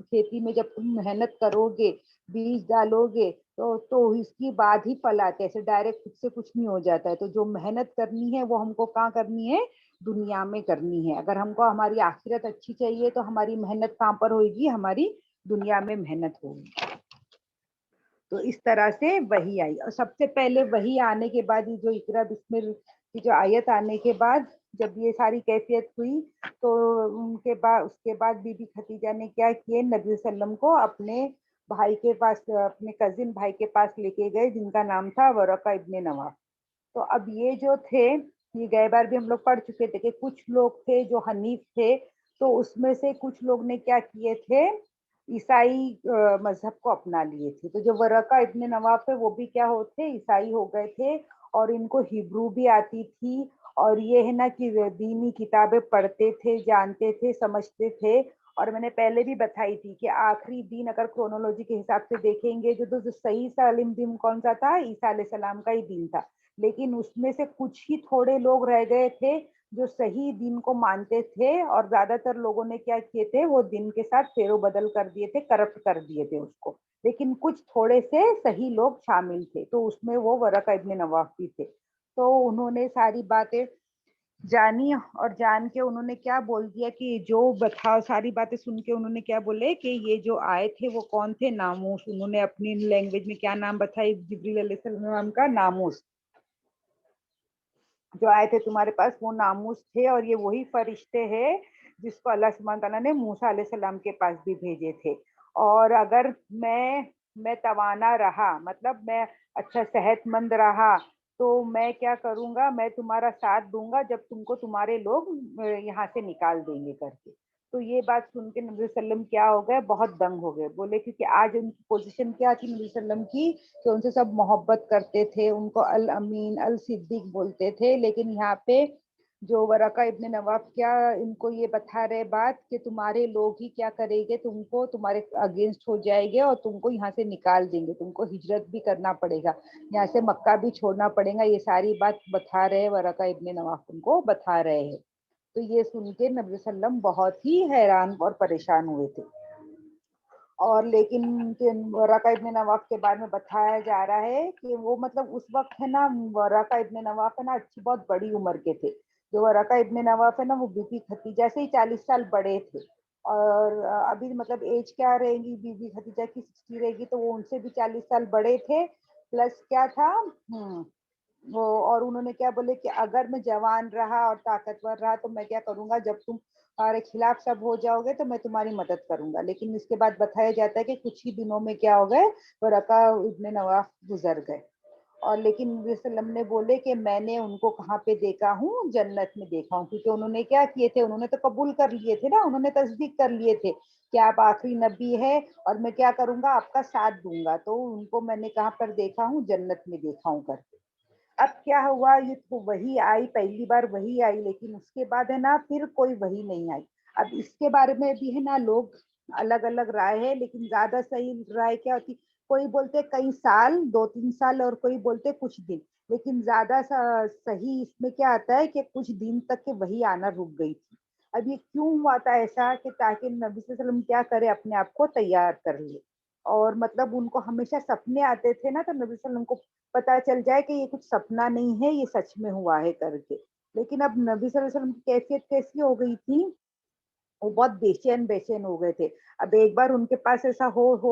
کھیتی میں جب تم محنت کرو گے, بیج ڈالو گے تو اس کی بعد ہی پھل آتے ہیں, ایسے ڈائریکٹ خود سے کچھ نہیں ہو جاتا ہے. تو جو محنت کرنی ہے وہ ہم کو کہاں کرنی ہے, دنیا میں کرنی ہے. اگر ہم کو ہماری آخرت اچھی چاہیے تو ہماری محنت کہاں پر ہوئے گی, ہماری دنیا میں محنت ہوگی. تو اس طرح سے وہی آئی. اور سب سے پہلے وہی آنے کے بعد جو اقرا بسم اللہ کی جو آیت آنے کے بعد جب یہ ساری کیفیت ہوئی تو ان کے بعد اس کے بعد بی بی خدیجہ نے کیا کیے, نبی صلی اللہ علیہ وسلم کو اپنے بھائی کے پاس, اپنے کزن بھائی کے پاس لے کے گئے جن کا نام تھا ورقہ ابن نواف. تو اب یہ جو تھے, یہ گئے بار بھی ہم لوگ پڑھ چکے تھے کہ کچھ لوگ تھے جو حنیف تھے, تو اس میں سے کچھ لوگ نے کیا کیے تھے, عیسائی مذہب کو اپنا لیے تھے. تو جو ورقہ ابن نواف ہے وہ بھی کیا ہوتے, عیسائی ہو گئے تھے, اور ان کو ہیبرو بھی آتی تھی, اور یہ ہے نا کہ دینی کتابیں پڑھتے تھے, جانتے تھے, سمجھتے تھے. اور میں نے پہلے بھی بتائی تھی کہ آخری دین اگر کرونالوجی کے حساب سے دیکھیں گے جو صحیح سالم دین کون سا تھا, عیسیٰ علیہ السلام کا ہی دین تھا. لیکن اس میں سے کچھ ہی تھوڑے لوگ رہ گئے تھے جو صحیح دین کو مانتے تھے، اور زیادہ تر لوگوں نے کیا کیے تھے، وہ دین کے ساتھ فیرو بدل کر دیے تھے، کرپٹ کر دیے تھے اس کو. لیکن کچھ تھوڑے سے صحیح لوگ شامل تھے، تو اس میں وہ ورقہ ابن نواف بھی تھے. تو انہوں نے ساری باتیں جانی، اور جان کے انہوں نے کیا بول دیا کہ جو بتاؤ، ساری باتیں سن کے انہوں نے کیا بولے کہ یہ جو آئے تھے وہ کون تھے؟ ناموس. انہوں نے اپنی لینگویج میں کیا نام بتائی جبریل علیہ السلام کا؟ ناموس. جو آئے تھے تمہارے پاس وہ ناموس تھے، اور یہ وہی فرشتے ہیں جس کو اللہ سبحانہ تعالیٰ نے موسیٰ علیہ السلام کے پاس بھی بھیجے تھے. اور اگر میں توانا رہا، مطلب میں اچھا صحت مند رہا، تو میں کیا کروں گا؟ میں تمہارا ساتھ دوں گا جب تم کو تمہارے لوگ یہاں سے نکال دیں گے کر کے. تو یہ بات سن کے نبی صلی اللہ علیہ وسلم کیا ہو گئے؟ بہت دنگ ہو گئے. بولے کیونکہ آج ان کی پوزیشن کیا تھی نبی صلی اللہ علیہ وسلم کی، کہ ان سے سب محبت کرتے تھے، ان کو الامین الصدیق بولتے تھے. لیکن یہاں پہ جو ورقہ ابن نواف کیا ان کو یہ بتا رہے بات کہ تمہارے لوگ ہی کیا کریں گے، تم کو تمہارے اگینسٹ ہو جائے گے اور تم کو یہاں سے نکال دیں گے، تم کو ہجرت بھی کرنا پڑے گا، یہاں سے مکہ بھی چھوڑنا پڑے گا. یہ ساری بات بتا رہے ورقہ ابن نواف ان کو بتا رہے ہیں. تو یہ سن کے نبی صلی اللہ علیہ وسلم بہت ہی حیران اور پریشان ہوئے تھے. اور لیکن ورقہ ابن نواف کے بارے میں بتایا جا رہا ہے کہ وہ مطلب اس وقت ہے نا، ورقہ ابن نواف ہے نا اچھی بہت بڑی عمر کے تھے. جو ورقہ ابن نواف ہے نا وہ بی بی خدیجہ سے ہی 40 سال بڑے تھے. اور ابھی مطلب ایج کیا رہے گی بی بی خدیجہ کی؟ 60 رہے گی، تو وہ ان سے بھی 40 سال بڑے تھے. پلس کیا تھا وہ، اور انہوں نے کیا بولے کہ اگر میں جوان رہا اور طاقتور رہا تو میں کیا کروں گا، جب تم ہمارے خلاف سب ہو جاؤ گے تو میں تمہاری مدد کروں گا. لیکن اس کے بعد بتایا جاتا ہے کہ کچھ ہی دنوں میں کیا ہو گئے، ورقہ ابن نواف گزر گئے. اور لیکن نبی صلی اللہ علیہ وسلم نے بولے کہ میں نے ان کو کہاں پہ دیکھا ہوں؟ جنت میں دیکھا ہوں. کیونکہ انہوں نے کیا کیے تھے؟ انہوں نے تو قبول کر لیے تھے نا، انہوں نے تصدیق کر لیے تھے کہ آپ آخری نبی ہے اور میں کیا کروں گا؟ آپ کا ساتھ دوں گا. تو ان کو میں نے کہاں پر دیکھا ہوں؟ جنت میں دیکھا ہوں کر کے. اب کیا ہوا؟ یہ تو وہی آئی، پہلی بار وہی آئی، لیکن اس کے بعد ہے نا پھر کوئی وہی نہیں آئی. اب اس کے بارے میں بھی ہے نا لوگ الگ الگ رائے ہے، لیکن زیادہ صحیح رائے کیا ہوتی؟ کوئی بولتے کئی سال، 2-3 سال، اور کوئی بولتے کچھ دن. لیکن زیادہ صحیح اس میں کیا آتا ہے کہ کچھ دن تک کہ وہی آنا رک گئی تھی. اب یہ کیوں ہوا تھا ایسا؟ کہ تاکہ نبی صلی اللہ علیہ وسلم کیا کرے، اپنے آپ کو تیار کر لے. اور مطلب ان کو ہمیشہ سپنے آتے تھے نا، تو نبی صلی اللہ علیہ وسلم کو پتا چل جائے کہ یہ کچھ سپنا نہیں ہے، یہ سچ میں ہوا ہے کر کے. لیکن اب نبی صلی اللہ علیہ وسلم کی کیفیت کیسی ہو گئی تھی؟ وہ بہت بے چین ہو گئے تھے. اب ایک بار ان کے پاس ایسا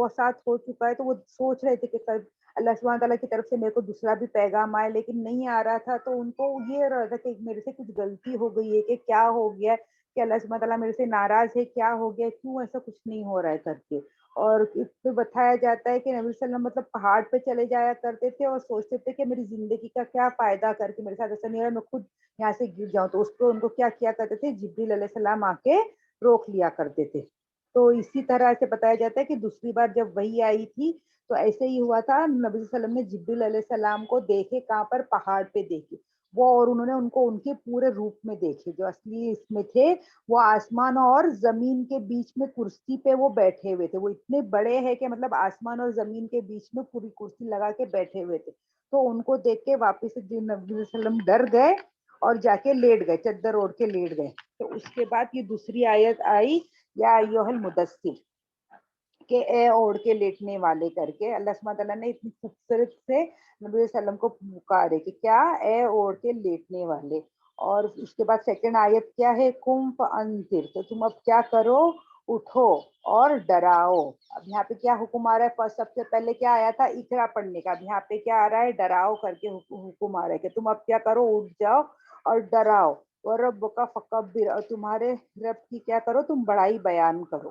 ساتھ ہو چکا ہے، تو وہ سوچ رہے تھے کہ اللہ سبحانہ تعالیٰ کی طرف سے میرے کو دوسرا بھی پیغام آئے، لیکن نہیں آ رہا تھا. تو ان کو یہ رہا تھا کہ میرے سے کچھ غلطی ہو گئی ہے، کہ کیا ہو گیا، کہ اللہ سبحانہ تعالیٰ میرے سے ناراض ہے، کیا ہو گیا، کیوں ایسا کچھ نہیں ہو رہا ہے کر کے. اور اس پہ بتایا جاتا ہے کہ نبی صلی اللہ علیہ وسلم مطلب پہاڑ پہ چلے جایا کرتے تھے اور سوچتے تھے کہ میری زندگی کا کیا فائدہ کر کے میرے ساتھ ایسا نہیں ہو رہا، میں خود یہاں سے گر جاؤں. تو اس کو ان کو کیا کیا کرتے تھے؟ جبریل علیہ السلام آ کے روک لیا کرتے تھے. تو اسی طرح سے بتایا جاتا ہے کہ دوسری بار جب وہی آئی تھی تو ایسے ہی ہوا تھا. نبی صلی اللہ علیہ وسلم نے جبریل علیہ السلام کو دیکھے، کہاں پر؟ پہاڑ پہ دیکھے وہ. اور انہوں نے ان کو ان کے پورے روپ میں دیکھے، جو اصلی اس میں تھے. وہ آسمان اور زمین کے بیچ میں کرسی پہ وہ بیٹھے ہوئے تھے. وہ اتنے بڑے ہیں کہ مطلب آسمان اور زمین کے بیچ میں پوری کرسی لگا کے بیٹھے ہوئے تھے. تو ان کو دیکھ کے واپس نبی صلی اللہ علیہ وسلم ڈر گئے اور جا کے لیٹ گئے، چادر اوڑھ کے لیٹ گئے. تو اس کے بعد یہ دوسری آیت آئی، یا ایھا المدثر، کہ اے اوڑھ کے لیٹنے والے کر کے. اللہ سبحانہ تعالیٰ نے اتنی خوبصورت سے نبی صلی اللہ علیہ وسلم کو پکارے کہ کیا؟ اے اوڑھ کے لیٹنے والے. اور اس کے بعد سیکنڈ آیت کیا ہے؟ قم فانذر، تو تم اب کیا کرو؟ اٹھو اور ڈراؤ. اب یہاں پہ کیا حکم آ رہا ہے؟ سب سے پہلے کیا آیا تھا؟ اقرا پڑھنے کا. اب یہاں پہ کیا آ رہا ہے؟ ڈراؤ کر کے حکم آ رہا ہے کہ تم اب کیا کرو؟ اٹھ جاؤ اور ڈراؤ. اور رب کا فکبر، اور تمہارے رب کی کیا کرو؟ تم بڑائی بیان کرو.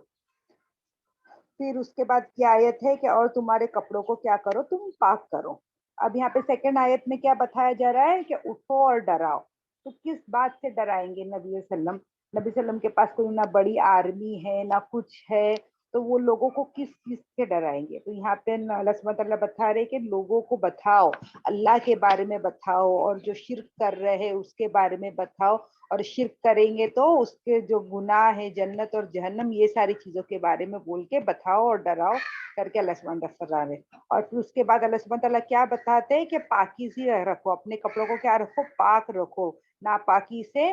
پھر اس کے بعد کی آیت ہے کہ اور تمہارے کپڑوں کو کیا کرو؟ تم پاک کرو. اب یہاں پہ سیکنڈ آیت میں کیا بتایا جا رہا ہے؟ کہ اٹھو اور ڈراؤ. تو کس بات سے ڈرائیں گے نبی صلی اللہ علیہ وسلم؟ نبی صلی اللہ علیہ وسلم کے پاس کوئی نہ بڑی آرمی ہے نہ کچھ ہے، تو وہ لوگوں کو کس چیز سے ڈرائیں گے؟ تو یہاں پہ اللہ سبحانہ تعالیٰ بتا رہے کہ لوگوں کو بتاؤ، اللہ کے بارے میں بتاؤ، اور جو شرک کر رہے ہیں اس کے بارے میں بتاؤ. اور شرک کریں گے تو اس کے جو گناہ ہے، جنت اور جہنم، یہ ساری چیزوں کے بارے میں بول کے بتاؤ اور ڈراؤ کر کے اللہ سبحانہ تعالیٰ رہے. اور پھر اس کے بعد اللہ سبحانہ تعالیٰ کیا بتاتے ہیں؟ کہ پاکیزی رکھو، اپنے کپڑوں کو کیا رکھو؟ پاک رکھو، ناپاکی سے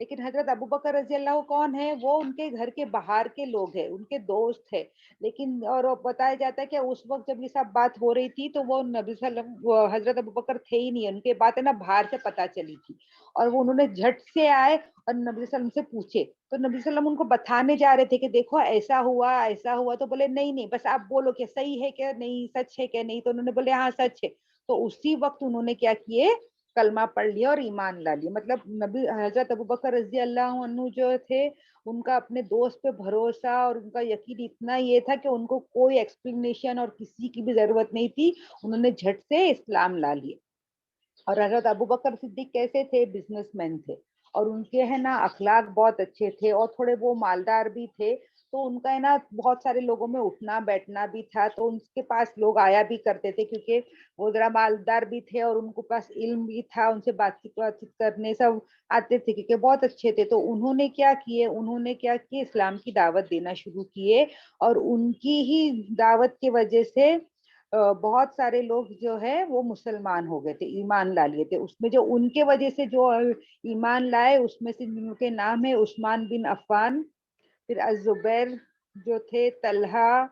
لیکن حضرت ابو بکر رضی اللہ کون ہے؟ وہ ان کے گھر کے باہر کے لوگ ہیں، ان کے دوست ہے. لیکن اور بتایا جاتا ہے کہ اس وقت جب یہ سب بات ہو رہی تھی تو وہ نبی صلی اللہ علیہ وسلم وہ حضرت ابو بکر تھے ہی نہیں، ان کے بات ہے نا باہر سے پتہ چلی تھی. اور وہ انہوں نے جھٹ سے آئے اور نبی صلی اللہ علیہ وسلم سے پوچھے. تو نبی صلی اللہ علیہ وسلم ان کو بتانے جا رہے تھے کہ دیکھو ایسا ہوا. تو بولے نہیں نہیں، بس آپ بولو کہ صحیح ہے کہ نہیں، سچ ہے کہ نہیں. تو انہوں نے بولے ہاں سچ ہے. تو اسی وقت انہوں نے کیا کیے، کلمہ پڑھ لیا اور ایمان لا لیا. مطلب نبی حضرت ابوبکر رضی اللہ عنہ جو تھے، ان کا اپنے دوست پہ بھروسہ اور ان کا یقین اتنا یہ تھا کہ ان کو کوئی ایکسپلینیشن اور کسی کی بھی ضرورت نہیں تھی. انہوں نے جھٹ سے اسلام لا لیے. اور حضرت ابوبکر صدیق کیسے تھے؟ بزنس مین تھے، اور ان کے ہے نا اخلاق بہت اچھے تھے، اور تھوڑے وہ مالدار بھی تھے. تو ان کا ہے نا بہت سارے لوگوں میں اٹھنا بیٹھنا بھی تھا. تو ان کے پاس لوگ آیا بھی کرتے تھے کیونکہ وہ ذرا مالدار بھی تھے اور ان کو پاس علم بھی تھا. ان سے بات چیت کرنے سب آتے تھے کیونکہ بہت اچھے تھے. تو انہوں نے کیا کیے اسلام کی دعوت دینا شروع کیے. اور ان کی ہی دعوت کی وجہ سے بہت سارے لوگ جو ہے وہ مسلمان ہو گئے تھے، ایمان لا لیے تھے. اس میں جو ان کے وجہ سے جو ایمان لائے اس میں سے جن کے نام ہے عثمان بن عفان، پھر الزبیر جو تھے، طلحہ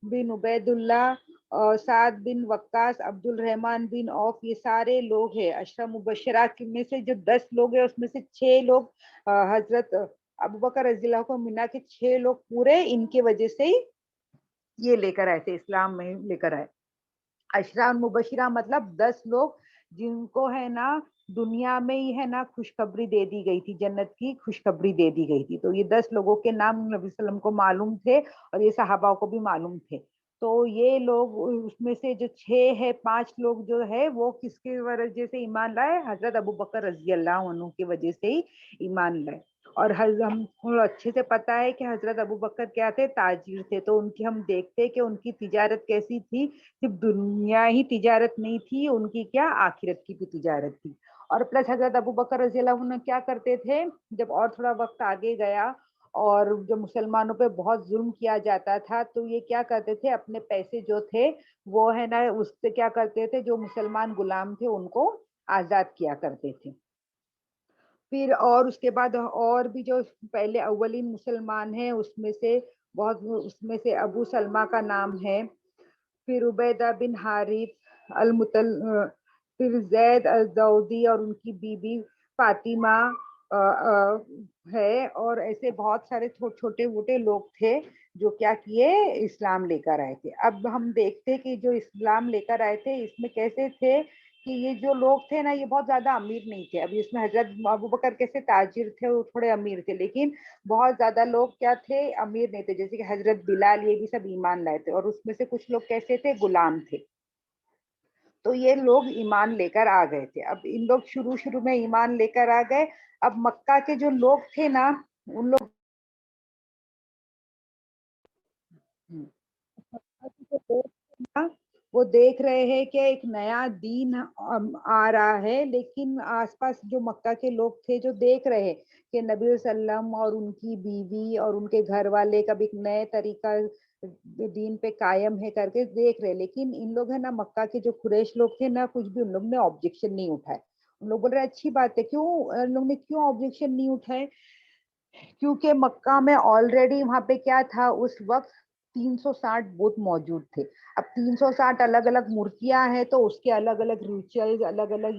بن عبید اللہ، اور سعد بن وقاص، عبد الرحمن بن عوف. یہ سارے لوگ ہیں عشرہ مبشرہ میں سے جو 10 لوگ ہیں اس میں سے 6 لوگ حضرت ابوبکر رضی اللہ کو ملا کے 6 لوگ پورے ان کے وجہ سے ہی یہ لے کر آئے تھے، اسلام میں لے کر آئے. عشرہ مبشرہ مطلب 10 لوگ جن کو ہے نا دنیا میں ہی ہے نا خوشخبری دے دی گئی تھی، جنت کی خوشخبری دے دی گئی تھی. تو یہ 10 لوگوں کے نام نبی صلی اللہ علیہ وسلم کو معلوم تھے اور یہ صحابہ کو بھی معلوم تھے. تو یہ لوگ اس میں سے جو 6 ہے، 5 لوگ جو ہے وہ کس کی وجہ سے ایمان لائے؟ حضرت ابوبکر رضی اللہ عنہ کی وجہ سے ہی ایمان لائے. اور ہم کو اچھے سے پتا ہے کہ حضرت ابوبکر کیا تھے؟ تاجر تھے. تو ان کی ہم دیکھتے کہ ان کی تجارت کیسی تھی. صرف دنیا ہی تجارت نہیں تھی، ان کی کیا آخرت کی بھی تجارت تھی. اور پلس حضرت ابوبکر رضی اللہ عنہ کیا کرتے تھے، جب اور تھوڑا وقت آگے گیا اور جو مسلمانوں پہ بہت ظلم کیا جاتا تھا تو یہ کیا کرتے تھے، اپنے پیسے جو تھے وہ ہے نا اس سے کیا کرتے تھے، جو مسلمان غلام تھے ان کو آزاد کیا کرتے تھے. پھر اور اس کے بعد اور بھی جو پہلے اولین مسلمان ہیں اس میں سے ابو سلمہ کا نام ہے، پھر عبیدہ بن حارث پھر زید الدودی اور ان کی بیوی فاطمہ ہے. اور ایسے بہت سارے چھوٹے موٹے لوگ تھے جو کیا کیے، اسلام لے کر آئے تھے. اب ہم دیکھتے کہ جو اسلام لے کر آئے تھے اس میں کیسے تھے کہ یہ جو لوگ تھے نا یہ بہت زیادہ امیر نہیں تھے. ابھی اس میں حضرت ابوبکر کیسے تاجر تھے، وہ تھوڑے امیر تھے، لیکن بہت زیادہ لوگ کیا تھے، امیر نہیں تھے. جیسے کہ حضرت بلال، یہ بھی سب ایمان لائے تھے. اور اس میں سے کچھ لوگ کیسے تھے، غلام تھے. تو یہ لوگ ایمان لے کر آ گئے تھے. اب ان لوگ شروع میں ایمان لے کر آ گئے. اب مکہ کے جو لوگ تھے نا ان لوگ وہ دیکھ رہے ہیں کہ ایک نیا دین آ رہا ہے. لیکن آس پاس جو مکہ کے لوگ تھے جو دیکھ رہے کہ نبی صلی اللہ علیہ وسلم اور ان کی بیوی اور ان کے گھر والے کب ایک نئے طریقہ دین پہ قائم ہے کر کے دیکھ رہے. لیکن ان لوگ ہے نا مکہ کے جو قریش لوگ تھے نا کچھ بھی ان لوگ نے آبجیکشن نہیں اٹھائے. ان لوگ بول رہے اچھی بات ہے. کیوں ان لوگ نے کیوں آبجیکشن نہیں اٹھائے؟ کیونکہ مکہ میں آلریڈی وہاں پہ کیا تھا اس وقت 360 بت موجود تھے. اب 360 الگ الگ مورتیاں ہیں تو اس کے الگ الگ ریچولز، الگ الگ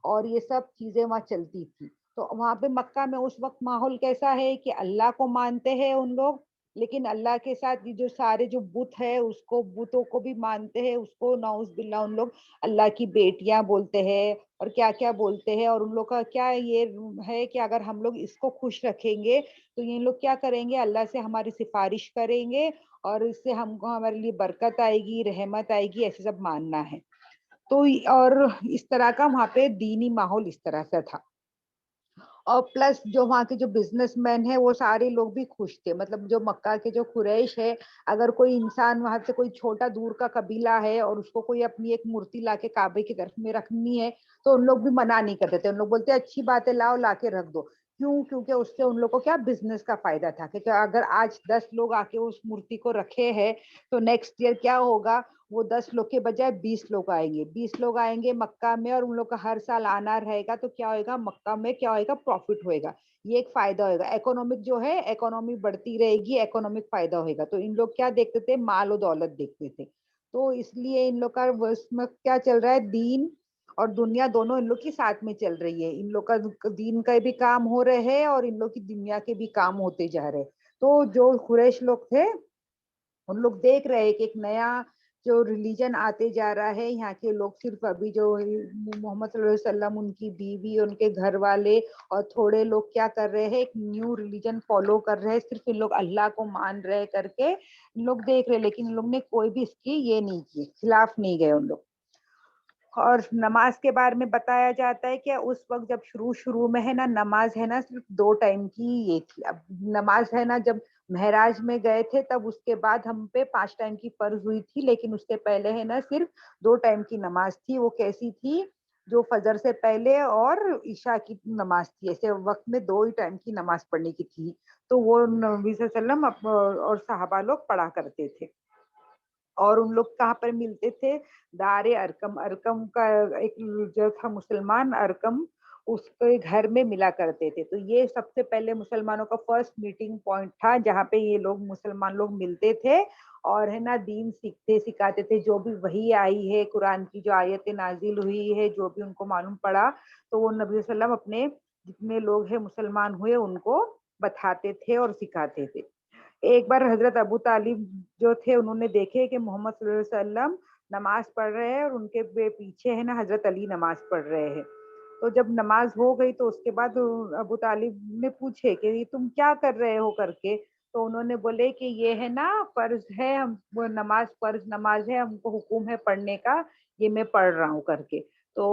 اور یہ سب چیزیں وہاں چلتی تھی. تو وہاں پہ مکہ میں اس وقت ماحول کیسا ہے کہ اللہ کو مانتے ہیں ان لوگ، لیکن اللہ کے ساتھ جو سارے جو بت ہے اس کو بتوں کو بھی مانتے ہیں. اس کو نعوذ باللہ ان لوگ اللہ کی بیٹیاں بولتے ہیں اور کیا کیا بولتے ہیں. اور ان لوگ کا کیا یہ ہے کہ اگر ہم لوگ اس کو خوش رکھیں گے تو یہ لوگ کیا کریں گے، اللہ سے ہماری سفارش کریں گے اور اس سے ہم کو ہمارے لیے برکت آئے گی، رحمت آئے گی، ایسے سب ماننا ہے. تو اور اس طرح کا وہاں پہ دینی ماحول اس طرح سے تھا. اور پلس جو وہاں کے جو بزنس مین ہیں وہ سارے لوگ بھی خوش تھے. مطلب جو مکہ کے جو قریش ہے، اگر کوئی انسان وہاں سے کوئی چھوٹا دور کا قبیلہ ہے اور اس کو کوئی اپنی ایک مورتی لا کے کعبے کی طرف میں رکھنی ہے تو ان لوگ بھی منع نہیں کرتے تھے. ان لوگ بولتے اچھی بات ہے، لاؤ، لا کے رکھ دو. کیوں؟ کیونکہ اس سے ان لوگوں کو کیا بزنس کا فائدہ تھا کہ اگر آج 10 لوگ آ کے اس مورتی کو رکھے ہیں تو نیکسٹ ایئر کیا ہوگا، وہ 10 لوگ کے بجائے 20 لوگ آئیں گے. 20 لوگ آئیں گے مکہ میں اور ان لوگ کا ہر سال آنا رہے گا تو کیا ہوئے گا، مکہ میں کیا ہوئے گا، پروفٹ ہوئے گا. یہ ایک فائدہ ہوگا, اکنامک جو ہے اکنامی بڑھتی رہے گی, اکنامک فائدہ ہوگا. تو ان لوگ کیا دیکھتے تھے, مال و دولت دیکھتے تھے. تو اس لیے ان لوگ کا اس میں کیا چل رہا ہے, دین اور دنیا دونوں ان لوگ کی ساتھ میں چل رہی ہے. ان لوگ کا دین کا بھی کام ہو رہے ہیں اور ان لوگ کی دنیا کے بھی کام ہوتے جا رہے. تو جو قریش لوگ تھے ان لوگ دیکھ رہے ہیں کہ ایک نیا جو ریلیجن آتے جا رہا ہے. یہاں کے لوگ صرف ابھی جو محمد صلی اللہ علیہ وسلم, ان کی بیوی, ان کے گھر والے اور تھوڑے لوگ کیا کر رہے ہیں, ایک نیو ریلیجن فالو کر رہے ہیں. صرف ان لوگ اللہ کو مان رہے کر کے ان لوگ دیکھ رہے, لیکن ان لوگ نے کوئی بھی اس کی یہ نہیں کی, خلاف نہیں گئے ان لوگ. اور نماز کے بارے میں بتایا جاتا ہے کہ اس وقت جب شروع میں ہے نا, نماز ہے نا صرف 2 ٹائم کی یہ تھی. اب نماز ہے نا جب مہراج میں گئے تھے تب اس کے بعد ہم پہ 5 ٹائم کی فرض ہوئی تھی, لیکن اس سے پہلے ہے نا صرف 2 ٹائم کی نماز تھی. وہ کیسی تھی, جو فجر سے پہلے اور عشاء کی نماز تھی. ایسے وقت میں 2 ہی ٹائم کی نماز پڑھنے کی تھی. تو وہ نبی صلی اللہ علیہ وسلم اور صحابہ لوگ پڑھا کرتے تھے. اور ان لوگ کہاں پر ملتے تھے, دار ارکم. ارکم کا ایک جو تھا مسلمان ارکم, اس کے گھر میں ملا کرتے تھے. تو یہ سب سے پہلے مسلمانوں کا فرسٹ میٹنگ پوائنٹ تھا, جہاں پہ یہ لوگ مسلمان لوگ ملتے تھے اور ہے نا دین سیکھتے سکھاتے تھے. جو بھی وحی آئی ہے, قرآن کی جو آیتیں نازل ہوئی ہے, جو بھی ان کو معلوم پڑا تو وہ نبی صلی اللہ علیہ وسلم اپنے جتنے لوگ ہیں مسلمان ہوئے ان کو بتاتے تھے اور سکھاتے تھے. ایک بار حضرت ابو طالب جو تھے انہوں نے دیکھے کہ محمد صلی اللہ علیہ وسلم نماز پڑھ رہے ہیں اور ان کے پیچھے ہے نا حضرت علی نماز پڑھ رہے ہیں. تو جب نماز ہو گئی تو اس کے بعد ابو طالب نے پوچھے کہ یہ تم کیا کر رہے ہو کر کے. تو انہوں نے بولے کہ یہ ہے نا فرض ہے, ہم نماز فرض نماز ہے, ہم کو حکم ہے پڑھنے کا, یہ میں پڑھ رہا ہوں کر کے. تو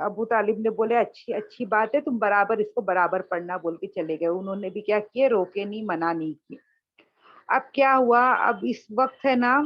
ابو طالب نے بولے اچھی بات ہے, تم برابر اس کو برابر پڑھنا بول کے چلے گئے. انہوں نے بھی کیا کیے, روکے نہیں, منع نہیں کی. اب کیا ہوا, اب اس وقت ہے نا,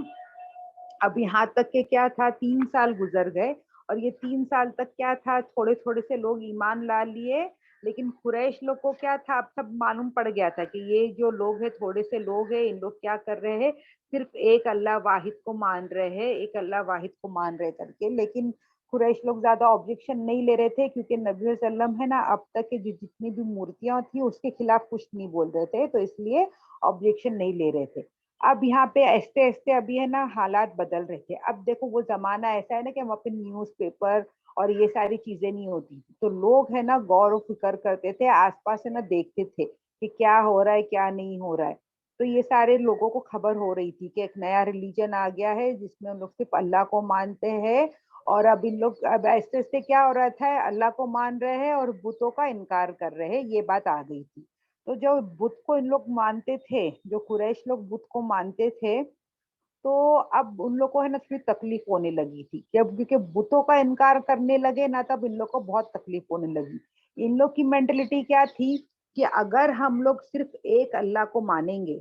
اب یہاں تک کہ کیا تھا, 3 سال گزر گئے اور یہ 3 سال تک کیا تھا, تھوڑے تھوڑے سے لوگ ایمان لا لیے. لیکن قریش لوگ کو کیا تھا, اب سب معلوم پڑ گیا تھا کہ یہ جو لوگ ہیں تھوڑے سے لوگ ہیں, ان لوگ کیا کر رہے ہیں, صرف ایک اللہ واحد کو مان رہے ہیں, ایک اللہ واحد کو مان رہے کر کے. لیکن قریش لوگ زیادہ آبجیکشن نہیں لے رہے تھے, کیونکہ نبی صلی اللہ علیہ وسلم ہے نا اب تک کے جتنی بھی مورتیاں تھیں اس کے خلاف کچھ نہیں بول رہے تھے, تو اس لیے آبجیکشن نہیں لے رہے تھے. اب یہاں پہ ایستے ایستے ابھی ہے نا حالات بدل رہے تھے. اب دیکھو وہ زمانہ ایسا ہے نا کہ ہم اپنے نیوز پیپر اور یہ ساری چیزیں نہیں ہوتی, تو لوگ ہے نا غور و فکر کرتے تھے, آس پاس ہے نا دیکھتے تھے کہ کیا ہو رہا ہے کیا نہیں ہو رہا ہے. تو یہ سارے لوگوں کو خبر ہو رہی تھی کہ ایک نیا ریلیجن آ گیا ہے جس میں ان لوگ صرف اللہ کو مانتے ہیں. اور اب ان لوگ اب ایسے ایسے کیا ہو رہا تھا, اللہ کو مان رہے ہیں اور بتوں کا انکار کر رہے ہیں, یہ بات آ گئی تھی. تو جو بت کو ان لوگ مانتے تھے, جو قریش لوگ بت کو مانتے تھے, تو اب ان لوگ کو ہے نا تھوڑی تکلیف ہونے لگی تھی, جب کیونکہ بتوں کا انکار کرنے لگے نا تب ان لوگ کو بہت تکلیف ہونے لگی. ان لوگ کی مینٹلٹی کیا تھی کہ اگر ہم لوگ صرف ایک اللہ کو مانیں گے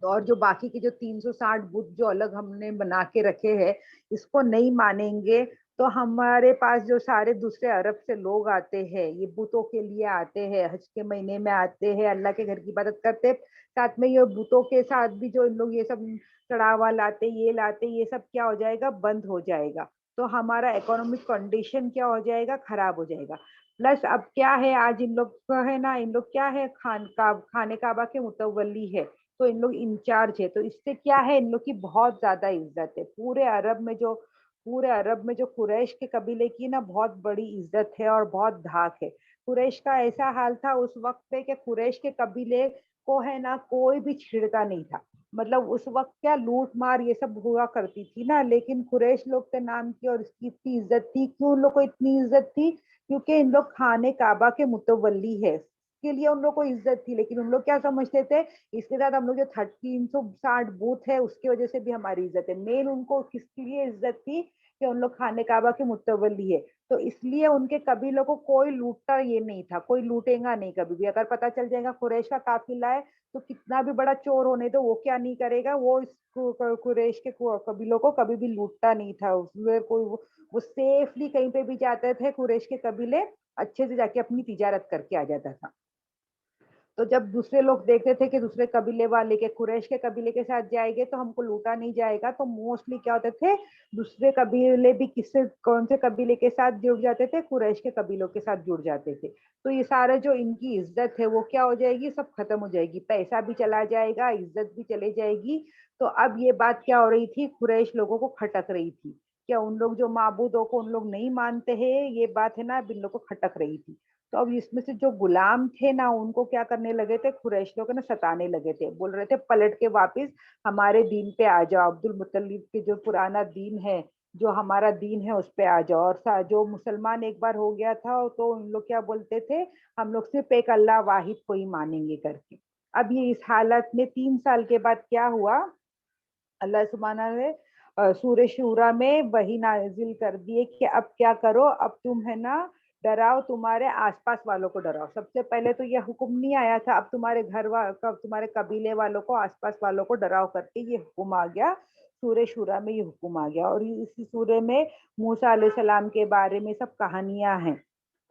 اور جو باقی کے جو 360 بت جو الگ ہم نے بنا کے رکھے ہیں اس کو نہیں مانیں گے, تو ہمارے پاس جو سارے دوسرے عرب سے لوگ آتے ہیں, یہ بتوں کے لیے آتے ہیں, حج کے مہینے میں آتے ہیں, اللہ کے گھر کی عبادت کرتے, ساتھ میں یہ بتوں کے ساتھ بھی جو ان لوگ یہ سب چڑھاوا لاتے, یہ سب کیا ہو جائے گا, بند ہو جائے گا. تو ہمارا اکنامک کنڈیشن کیا ہو جائے گا, خراب ہو جائے گا. پلس اب کیا ہے, آج ان لوگ کا ہے نا, ان لوگ کیا ہے, خانے کعبہ کے متولی ہے, تو ان لوگ انچارج ہے. تو اس سے کیا ہے, ان لوگ کی بہت زیادہ عزت ہے. پورے عرب میں جو قریش کے قبیلے کی نا بہت بڑی عزت ہے اور بہت دھاک ہے. قریش کا ایسا حال تھا اس وقت پہ کہ قریش کے قبیلے کو ہے نا کوئی بھی چھیڑتا نہیں تھا. مطلب اس وقت کیا لوٹ مار یہ سب ہوا کرتی تھی نا, لیکن قریش لوگ کے نام کی اور اس کی اتنی عزت تھی. کیوں ان لوگ کو اتنی عزت تھی, کیونکہ ان لوگ خانے کعبہ کے متولی ہے, اس کے لیے ان لوگ کو عزت تھی. لیکن ان لوگ کیا سمجھتے تھے, اس کے ساتھ ہم لوگ جو 360 بوت ہے اس کی وجہ سے بھی ہماری عزت ہے. مین ان کو کس کے لیے عزت تھی کہ ان لوگ خانے کعبہ کے متولی ہے, تو اس لیے ان کے قبیلوں کو کوئی لوٹتا یہ نہیں تھا, کوئی لوٹے گا نہیں کبھی بھی. اگر پتہ چل جائے گا قریش کا قافلہ ہے تو کتنا بھی بڑا چور ہونے تو وہ کیا نہیں کرے گا, وہ اس قریش کے قبیلوں کو کبھی بھی لوٹتا نہیں تھا. اس میں کوئی وہ سیفلی کہیں پہ بھی جاتے تھے قریش کے قبیلے, اچھے سے جا کے اپنی تجارت کر کے آ جاتا تھا. تو جب دوسرے لوگ دیکھتے تھے کہ دوسرے قبیلے والے کے قریش کے قبیلے کے ساتھ جائیں گے تو ہم کو لوٹا نہیں جائے گا، تو موسٹلی کیا ہوتے تھے دوسرے قبیلے بھی کون سے قبیلے کے ساتھ جڑ جاتے تھے، قریش کے قبیلوں کے ساتھ جڑ جاتے تھے. تو یہ سارے جو ان کی عزت ہے وہ کیا ہو جائے گی، سب ختم ہو جائے گی، پیسہ بھی چلا جائے گا، عزت بھی چلے جائے گی. تو اب یہ بات کیا ہو رہی تھی، قریش لوگوں کو کھٹک رہی تھی. کیا ان لوگ جو معبودوں کو ان لوگ نہیں مانتے ہیں، یہ بات ہے نا اب ان لوگ کو کھٹک رہی تھی. تو اب اس میں سے جو غلام تھے نا ان کو کیا کرنے لگے تھے، قریش لوگ نا ستانے لگے تھے، بول رہے تھے پلٹ کے واپس ہمارے دین پہ آ جاؤ، عبد المطلب کے جو پرانا دین ہے، جو ہمارا دین ہے اس پہ آ جاؤ. اور جو مسلمان ایک بار ہو گیا تھا تو ان لوگ کیا بولتے تھے، ہم لوگ صرف ایک اللہ واحد کو ہی مانیں گے کر کے. اب یہ اس حالت میں 3 سال کے بعد کیا ہوا، اللہ سبحانہ نے سورہ شورا میں وہی نازل کر دیے کہ اب کیا کرو، اب تم ہے نا ڈراؤ تمہارے آس پاس والوں کو ڈراؤ. سب سے پہلے تو یہ حکم نہیں آیا تھا، اب تمہارے تمہارے قبیلے والوں کو آس پاس والوں کو ڈراؤ کر کے یہ حکم آ گیا. سورہ شورا میں یہ حکم آ گیا. اور اسی سورے میں موسیٰ علیہ السلام کے بارے میں سب کہانیاں ہیں.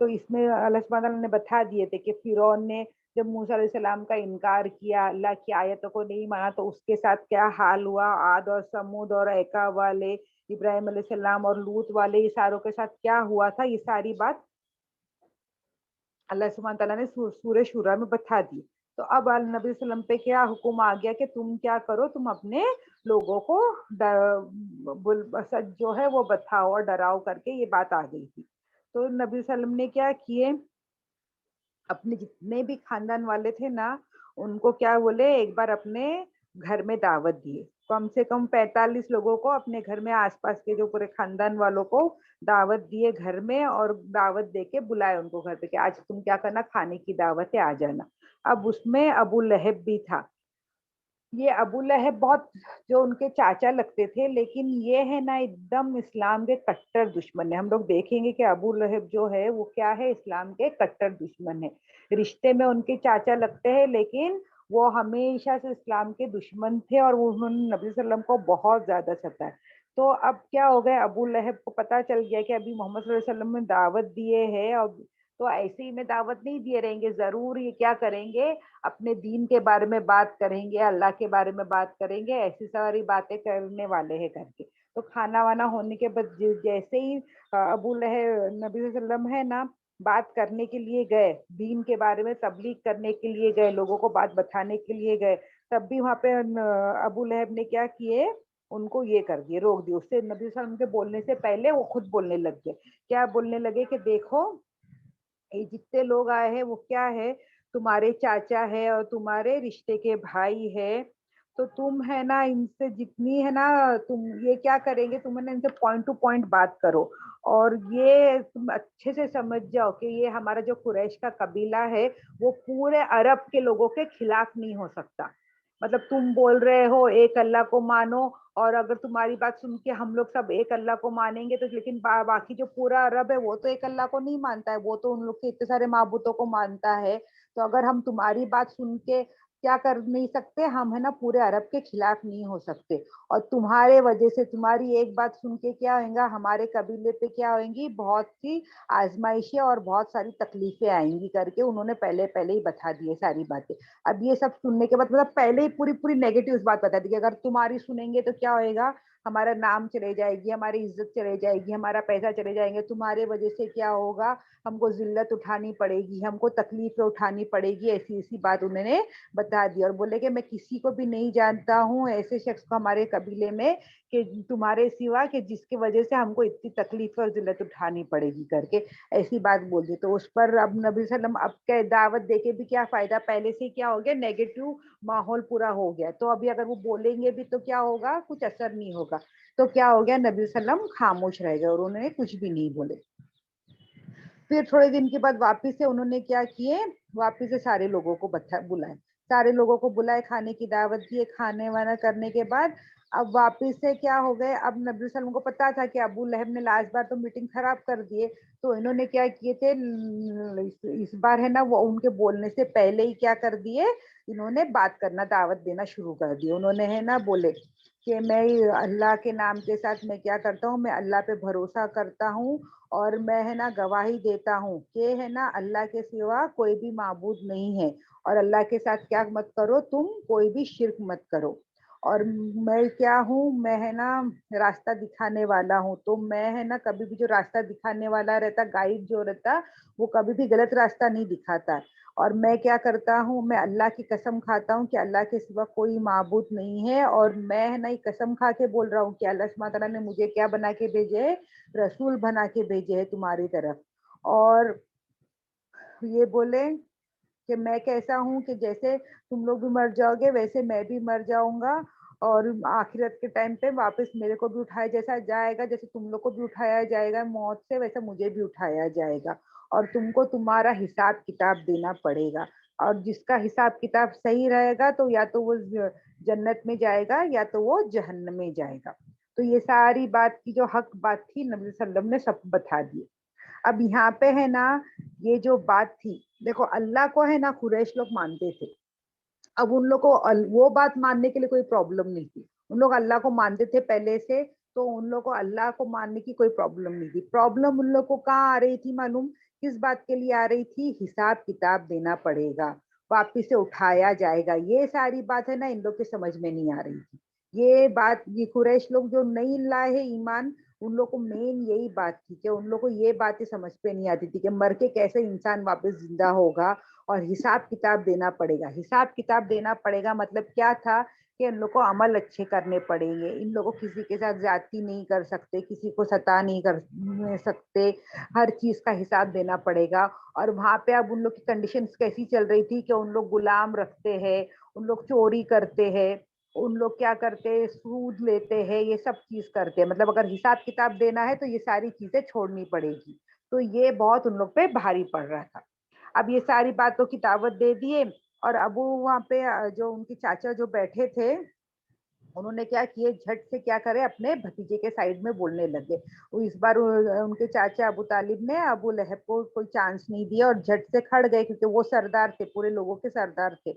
تو اس میں اللہ سبحانہ تعالیٰ نے بتا دیے تھے کہ فرعون نے جب موسیٰ علیہ السلام کا انکار کیا، اللہ کی آیتوں کو نہیں مانا، تو اس کے ساتھ کیا حال ہوا. عاد اور سمود اور ایکا والے، ابراہیم علیہ السلام اور لوط والے، یہ ساروں کے ساتھ کیا ہوا تھا، یہ ساری بات اللہ سبحانہ تعالیٰ نے سورہ شورا میں بتا دی. تو اب نبی صلی اللہ علیہ وسلم پہ کیا حکم آ گیا کہ تم کیا کرو، تم اپنے لوگوں کو سچ جو ہے وہ بتاؤ اور ڈراؤ کر کے، یہ بات آ گئی تھی. تو نبی صلی اللہ علیہ وسلم نے کیا کیے، اپنے جتنے بھی خاندان والے تھے نا ان کو کیا بولے، ایک بار اپنے گھر میں دعوت دیے. کم سے کم 45 لوگوں کو اپنے گھر میں، آس پاس کے جو پورے خاندان والوں کو دعوت دیے گھر میں، اور دعوت دے کے بلائے ان کو گھر پہ کہ آج تم کیا کرنا، کھانے کی دعوت ہے، آ جانا. اب اس میں ابو لہب بھی تھا. یہ ابو لہب بہت جو ان کے چاچا لگتے تھے، لیکن یہ ہے نا ایک دم اسلام کے کٹر دشمن ہے. ہم لوگ دیکھیں گے کہ ابو لہب جو ہے وہ کیا ہے، اسلام کے کٹر دشمن ہے. رشتے میں ان کے چاچا لگتے ہیں لیکن وہ ہمیشہ سے اسلام کے دشمن تھے، اور وہ انہوں نے نبی صلی اللہ علیہ وسلم کو بہت زیادہ ستایا. تو اب کیا ہو گئے، ابو لہب کو پتا چل گیا کہ ابھی محمد صلی اللہ علیہ وسلم نے دعوت دیے ہے، اور تو ایسے ہی میں دعوت نہیں دیے رہیں گے، ضرور یہ کیا کریں گے، اپنے دین کے بارے میں بات کریں گے، اللہ کے بارے میں بات کریں گے، ایسی ساری باتیں کرنے والے ہیں کر کے. تو کھانا وانا ہونے کے بعد جیسے ہی ابو لہب نبی صلی اللہ علیہ وسلم ہے نا بات کرنے کے لیے گئے، دین کے بارے میں تبلیغ کرنے کے لیے گئے، لوگوں کو بات بتانے کے لیے گئے، تب بھی وہاں پہ ابو لہب نے کیا کیے، ان کو یہ کر دیے، روک دیے. اس سے نبی صلی اللہ علیہ وسلم کے بولنے سے پہلے وہ خود بولنے لگ گئے. کیا بولنے لگے کہ دیکھو یہ جتنے لوگ آئے ہیں وہ کیا ہے، تمہارے چاچا ہے اور تمہارے رشتے کے بھائی ہے. تو تم ہے نا ان سے جتنی ہے نا تم یہ کیا کریں گے، تم نے ان سے پوائنٹ ٹو پوائنٹ بات کرو، اور یہ تم اچھے سے سمجھ جاؤ کہ یہ ہمارا جو قریش کا قبیلہ ہے وہ پورے عرب کے لوگوں کے خلاف نہیں ہو سکتا. مطلب تم بول رہے ہو ایک اللہ کو مانو، اور اگر تمہاری بات سن کے ہم لوگ سب ایک اللہ کو مانیں گے تو، لیکن باقی جو پورا عرب ہے وہ تو ایک اللہ کو نہیں مانتا ہے، وہ تو ان لوگ کے اتنے سارے معبودوں کو مانتا ہے. تو اگر ہم تمہاری بات سن کے کیا کر نہیں سکتے، ہم ہے نا پورے عرب کے خلاف نہیں ہو سکتے، اور تمہارے وجہ سے تمہاری ایک بات سن کے کیا ہوئے گا، ہمارے قبیلے پہ کیا ہوئیں گی، بہت سی آزمائشیں اور بہت ساری تکلیفیں آئیں گی کر کے انہوں نے پہلے ہی بتا دی ساری باتیں. اب یہ سب سننے کے بعد مطلب پہلے ہی پوری نیگیٹو بات بتا دی کہ اگر تمہاری سنیں گے تو کیا ہوئے گا، ہمارا نام چلے جائے گی، ہماری عزت چلے جائے گی، ہمارا پیسہ چلے جائیں گے، تمہارے وجہ سے کیا ہوگا، ہم کو ذلت اٹھانی پڑے گی، ہم کو تکلیفیں اٹھانی پڑے گی. ایسی بات انہوں نے بتا دی، اور بولے کہ میں کسی کو بھی نہیں جانتا ہوں ایسے شخص کو ہمارے قبیلے میں کہ تمہارے سوا، کہ جس کی وجہ سے ہم کو اتنی تکلیف اور ذلت اٹھانی پڑے گی کر کے ایسی بات بول دی. تو اس پر اب نبی صلی اللہ علیہ وسلم اب کیا دعوت دے کے بھی کیا فائدہ، پہلے سے کیا ہو گیا، نیگیٹو ماحول پورا ہو گیا. تو ابھی اگر وہ بولیں گے بھی تو کیا ہوگا، کچھ اثر نہیں ہوگا. تو کیا ہو گیا، نبی صلی اللہ علیہ وسلم خاموش رہ گئے اور انہوں نے کچھ بھی نہیں بولے. پھر تھوڑے دن کے بعد واپس سے انہوں نے کیا کیے، واپس سے سارے لوگوں کو بلائے، سارے لوگوں کو بلائے، کھانے کی دعوت دیے. کھانے وانا کرنے کے بعد اب واپس سے کیا ہو گئے، اب نبی صلی اللہ علیہ وسلم کو پتا تھا کہ ابو لہب نے لاسٹ بار تو میٹنگ خراب کر دیے، تو انہوں نے کیا کیے تھے، اس بار ہے نا وہ ان کے بولنے سے پہلے ہی کیا کر دیے، انہوں نے بات کرنا، دعوت دینا شروع کر دی. انہوں نے ہے نا بولے کہ میں اللہ کے نام کے ساتھ میں کیا کرتا ہوں، میں اللہ پہ بھروسہ کرتا ہوں اور میں ہے نا گواہی دیتا ہوں کہ ہے نا اللہ کے سوا کوئی بھی معبود نہیں ہے، اور اللہ کے ساتھ کیا مت کرو، تم کوئی بھی شرک مت کرو۔ اور میں کیا ہوں، میں ہے نا راستہ دکھانے والا ہوں، تو میں ہے نا کبھی بھی جو راستہ دکھانے والا رہتا، گائیڈ جو رہتا، وہ کبھی بھی غلط راستہ نہیں دکھاتا ہے۔ اور میں کیا کرتا ہوں، میں اللہ کی قسم کھاتا ہوں کہ اللہ کے سوا کوئی معبود نہیں ہے، اور میں ہے نا یہ قسم کھا کے بول رہا ہوں کہ اللہ سبحانہ تعالیٰ نے مجھے کیا بنا کے بھیجے ہے، رسول بنا کے بھیجے ہے تمہاری طرف۔ اور یہ بولے کہ میں کیسا ہوں کہ جیسے تم لوگ بھی مر جاؤ گے ویسے میں بھی مر جاؤں گا، اور آخرت کے ٹائم پہ واپس میرے کو بھی اٹھایا جیسا جائے گا، جیسے تم لوگ کو بھی اٹھایا جائے گا موت سے، ویسے مجھے بھی اٹھایا جائے گا، اور تم کو تمہارا حساب کتاب دینا پڑے گا۔ اور جس کا حساب کتاب صحیح رہے گا تو یا تو وہ جنت میں جائے گا یا تو وہ جہنم میں جائے گا۔ تو یہ ساری بات کی جو حق بات تھی نبی صلی اللہ علیہ وسلم نے سب بتا دی۔ اب یہاں پہ ہے نا یہ جو بات تھی، دیکھو اللہ کو ہے نا قریش لوگ مانتے تھے، اب ان لوگ کو وہ بات ماننے کے لیے کوئی پرابلم نہیں تھی، ان لوگ اللہ کو مانتے تھے پہلے سے، تو ان لوگ کو اللہ کو ماننے کی کوئی پرابلم نہیں تھی۔ پرابلم ان لوگ کو کہاں آ رہی تھی معلوم؟ کس بات کے لیے آ رہی تھی؟ حساب کتاب دینا پڑے گا، واپس سے اٹھایا جائے گا، یہ ساری بات ہے نا ان لوگ کے سمجھ میں نہیں آ رہی تھی۔ یہ بات یہ قریش لوگ جو نہیں لائے ہیں ایمان، ان لوگ کو مین یہی بات تھی کہ ان لوگ کو یہ باتیں سمجھ پہ نہیں آتی تھی کہ مر کے کیسے انسان واپس زندہ ہوگا اور حساب کتاب دینا پڑے گا۔ حساب کتاب دینا پڑے گا مطلب کیا تھا کہ ان لوگ کو عمل اچھے کرنے پڑیں گے، ان لوگوں کسی کے ساتھ زیادتی نہیں کر سکتے، کسی کو ستا نہیں کر سکتے، ہر چیز کا حساب دینا پڑے گا۔ اور وہاں پہ اب ان لوگ کی کنڈیشنز کیسی چل رہی تھی کہ ان لوگ غلام رکھتے ہیں، ان لوگ چوری کرتے ہیں، ان لوگ کیا کرتے، سود لیتے ہیں، یہ سب چیز کرتے ہیں، مطلب اگر حساب کتاب دینا ہے تو یہ ساری چیزیں چھوڑنی پڑے گی۔ تو یہ بہت ان لوگ پہ بھاری پڑ رہا تھا۔ اب یہ ساری باتوں کی دعوت دے دیے، اور ابو وہاں پہ جو ان کے چاچا جو بیٹھے تھے انہوں نے کیا کیے، جھٹ سے کیا کرے اپنے بھتیجے کے سائڈ میں بولنے لگے۔ وہ اس بار ان کے چاچا ابو طالب نے ابو لہب کو کوئی چانس نہیں دیا اور جھٹ سے کھڑ گئے، کیونکہ وہ سردار تھے، پورے لوگوں کے سردار تھے۔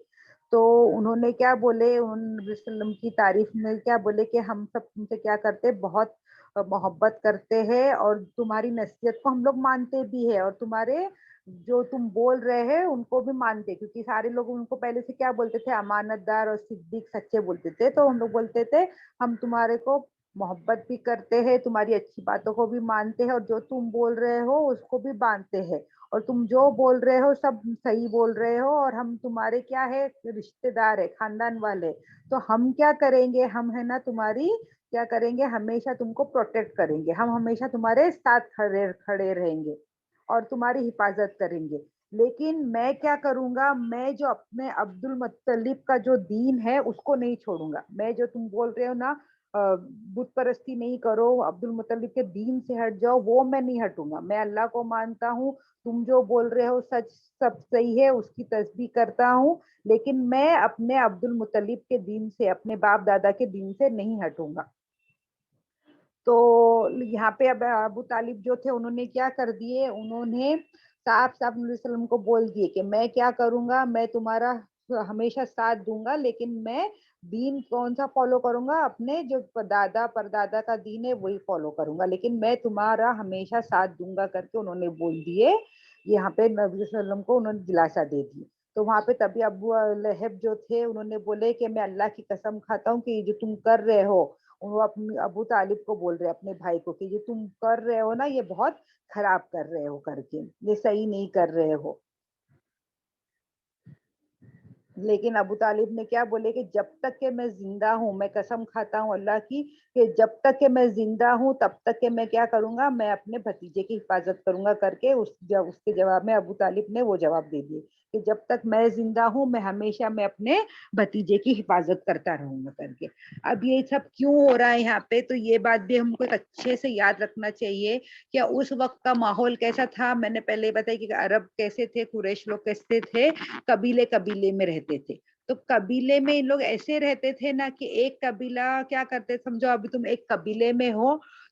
تو انہوں نے کیا بولے، نبی وسلم کی تعریف میں کیا بولے کہ ہم سب تم سے کیا کرتے، بہت محبت کرتے ہیں، اور تمہاری نصیحت کو ہم لوگ مانتے بھی ہے، اور تمہارے جو تم بول رہے ہیں ان کو بھی مانتے، کیونکہ سارے لوگ ان کو پہلے سے کیا بولتے تھے، امانت دار اور صدیق سچے بولتے تھے، تو ہم لوگ بولتے تھے ہم تمہارے کو محبت بھی کرتے ہیں، تمہاری اچھی باتوں کو بھی مانتے ہیں، اور جو تم بول رہے ہو اس کو بھی مانتے ہیں، اور تم جو بول رہے ہو سب صحیح بول رہے ہو، اور ہم تمہارے کیا ہے، رشتے دار ہے، خاندان والے، تو ہم کیا کریں گے، ہم ہے نا تمہاری کیا کریں گے، ہمیشہ تم کو پروٹیکٹ کریں گے، ہم ہمیشہ تمہارے ساتھ کھڑے رہیں گے اور تمہاری حفاظت کریں گے۔ لیکن میں کیا کروں گا، میں جو اپنے عبد المطلب کا جو دین ہے اس کو نہیں چھوڑوں گا، میں جو تم بول رہے ہو نا بت پرستی نہیں کرو، عبد المطلب کے دین سے ہٹ جاؤ، وہ میں نہیں ہٹوں گا، میں اللہ کو مانتا ہوں، تم جو بول رہے ہو سچ سب صحیح ہے، اس کی تسبیح کرتا ہوں، لیکن میں اپنے عبد المطلب کے دین سے، اپنے باپ دادا کے دین سے نہیں ہٹوں گا۔ تو یہاں پہ اب ابو طالب جو تھے انہوں نے کیا کر دیے، انہوں نے صاف صاف نبی صلی اللہ علیہ وسلم کو بول دیے کہ میں کیا کروں گا، میں تمہارا ہمیشہ ساتھ دوں گا، لیکن میں دین کون سا فالو کروں گا، اپنے جو دادا پردادا کا دین ہے وہی فالو کروں گا، لیکن میں تمہارا ہمیشہ ساتھ دوں گا کر کے انہوں نے بول دیے۔ یہاں پہ نبی صلی اللہ علیہ وسلم کو انہوں نے دلاسا دے دی۔ تو وہاں پہ تبھی ابو لہب جو تھے انہوں نے بولے کہ میں اللہ کی قسم کھاتا ہوں کہ یہ جو تم کر رہے ہو، وہ اپنے ابو طالب کو بول رہے اپنے بھائی کو کہ یہ تم کر رہے ہو نا یہ بہت خراب کر رہے ہو، کر کے یہ صحیح نہیں کر رہے ہو۔ لیکن ابو طالب نے کیا بولے کہ جب تک کہ میں زندہ ہوں، میں قسم کھاتا ہوں اللہ کی کہ جب تک کہ میں زندہ ہوں تب تک کہ میں کیا کروں گا، میں اپنے بھتیجے کی حفاظت کروں گا کر کے اس کے جواب میں ابو طالب نے وہ جواب دے دیے کہ جب تک میں زندہ ہوں میں ہمیشہ میں اپنے بھتیجے کی حفاظت کرتا رہوں گا کر کے۔ اب یہ سب کیوں ہو رہا ہے یہاں پہ، تو یہ بات بھی ہم کو اچھے سے یاد رکھنا چاہیے کہ اس وقت کا ماحول کیسا تھا۔ میں نے پہلے بتایا کہ عرب کیسے تھے، قریش لوگ کیسے تھے، قبیلے قبیلے میں رہتے تھے، تو قبیلے میں ان لوگ ایسے رہتے تھے نا کہ ایک قبیلہ کیا کرتے، سمجھو ابھی تم ایک قبیلے میں ہو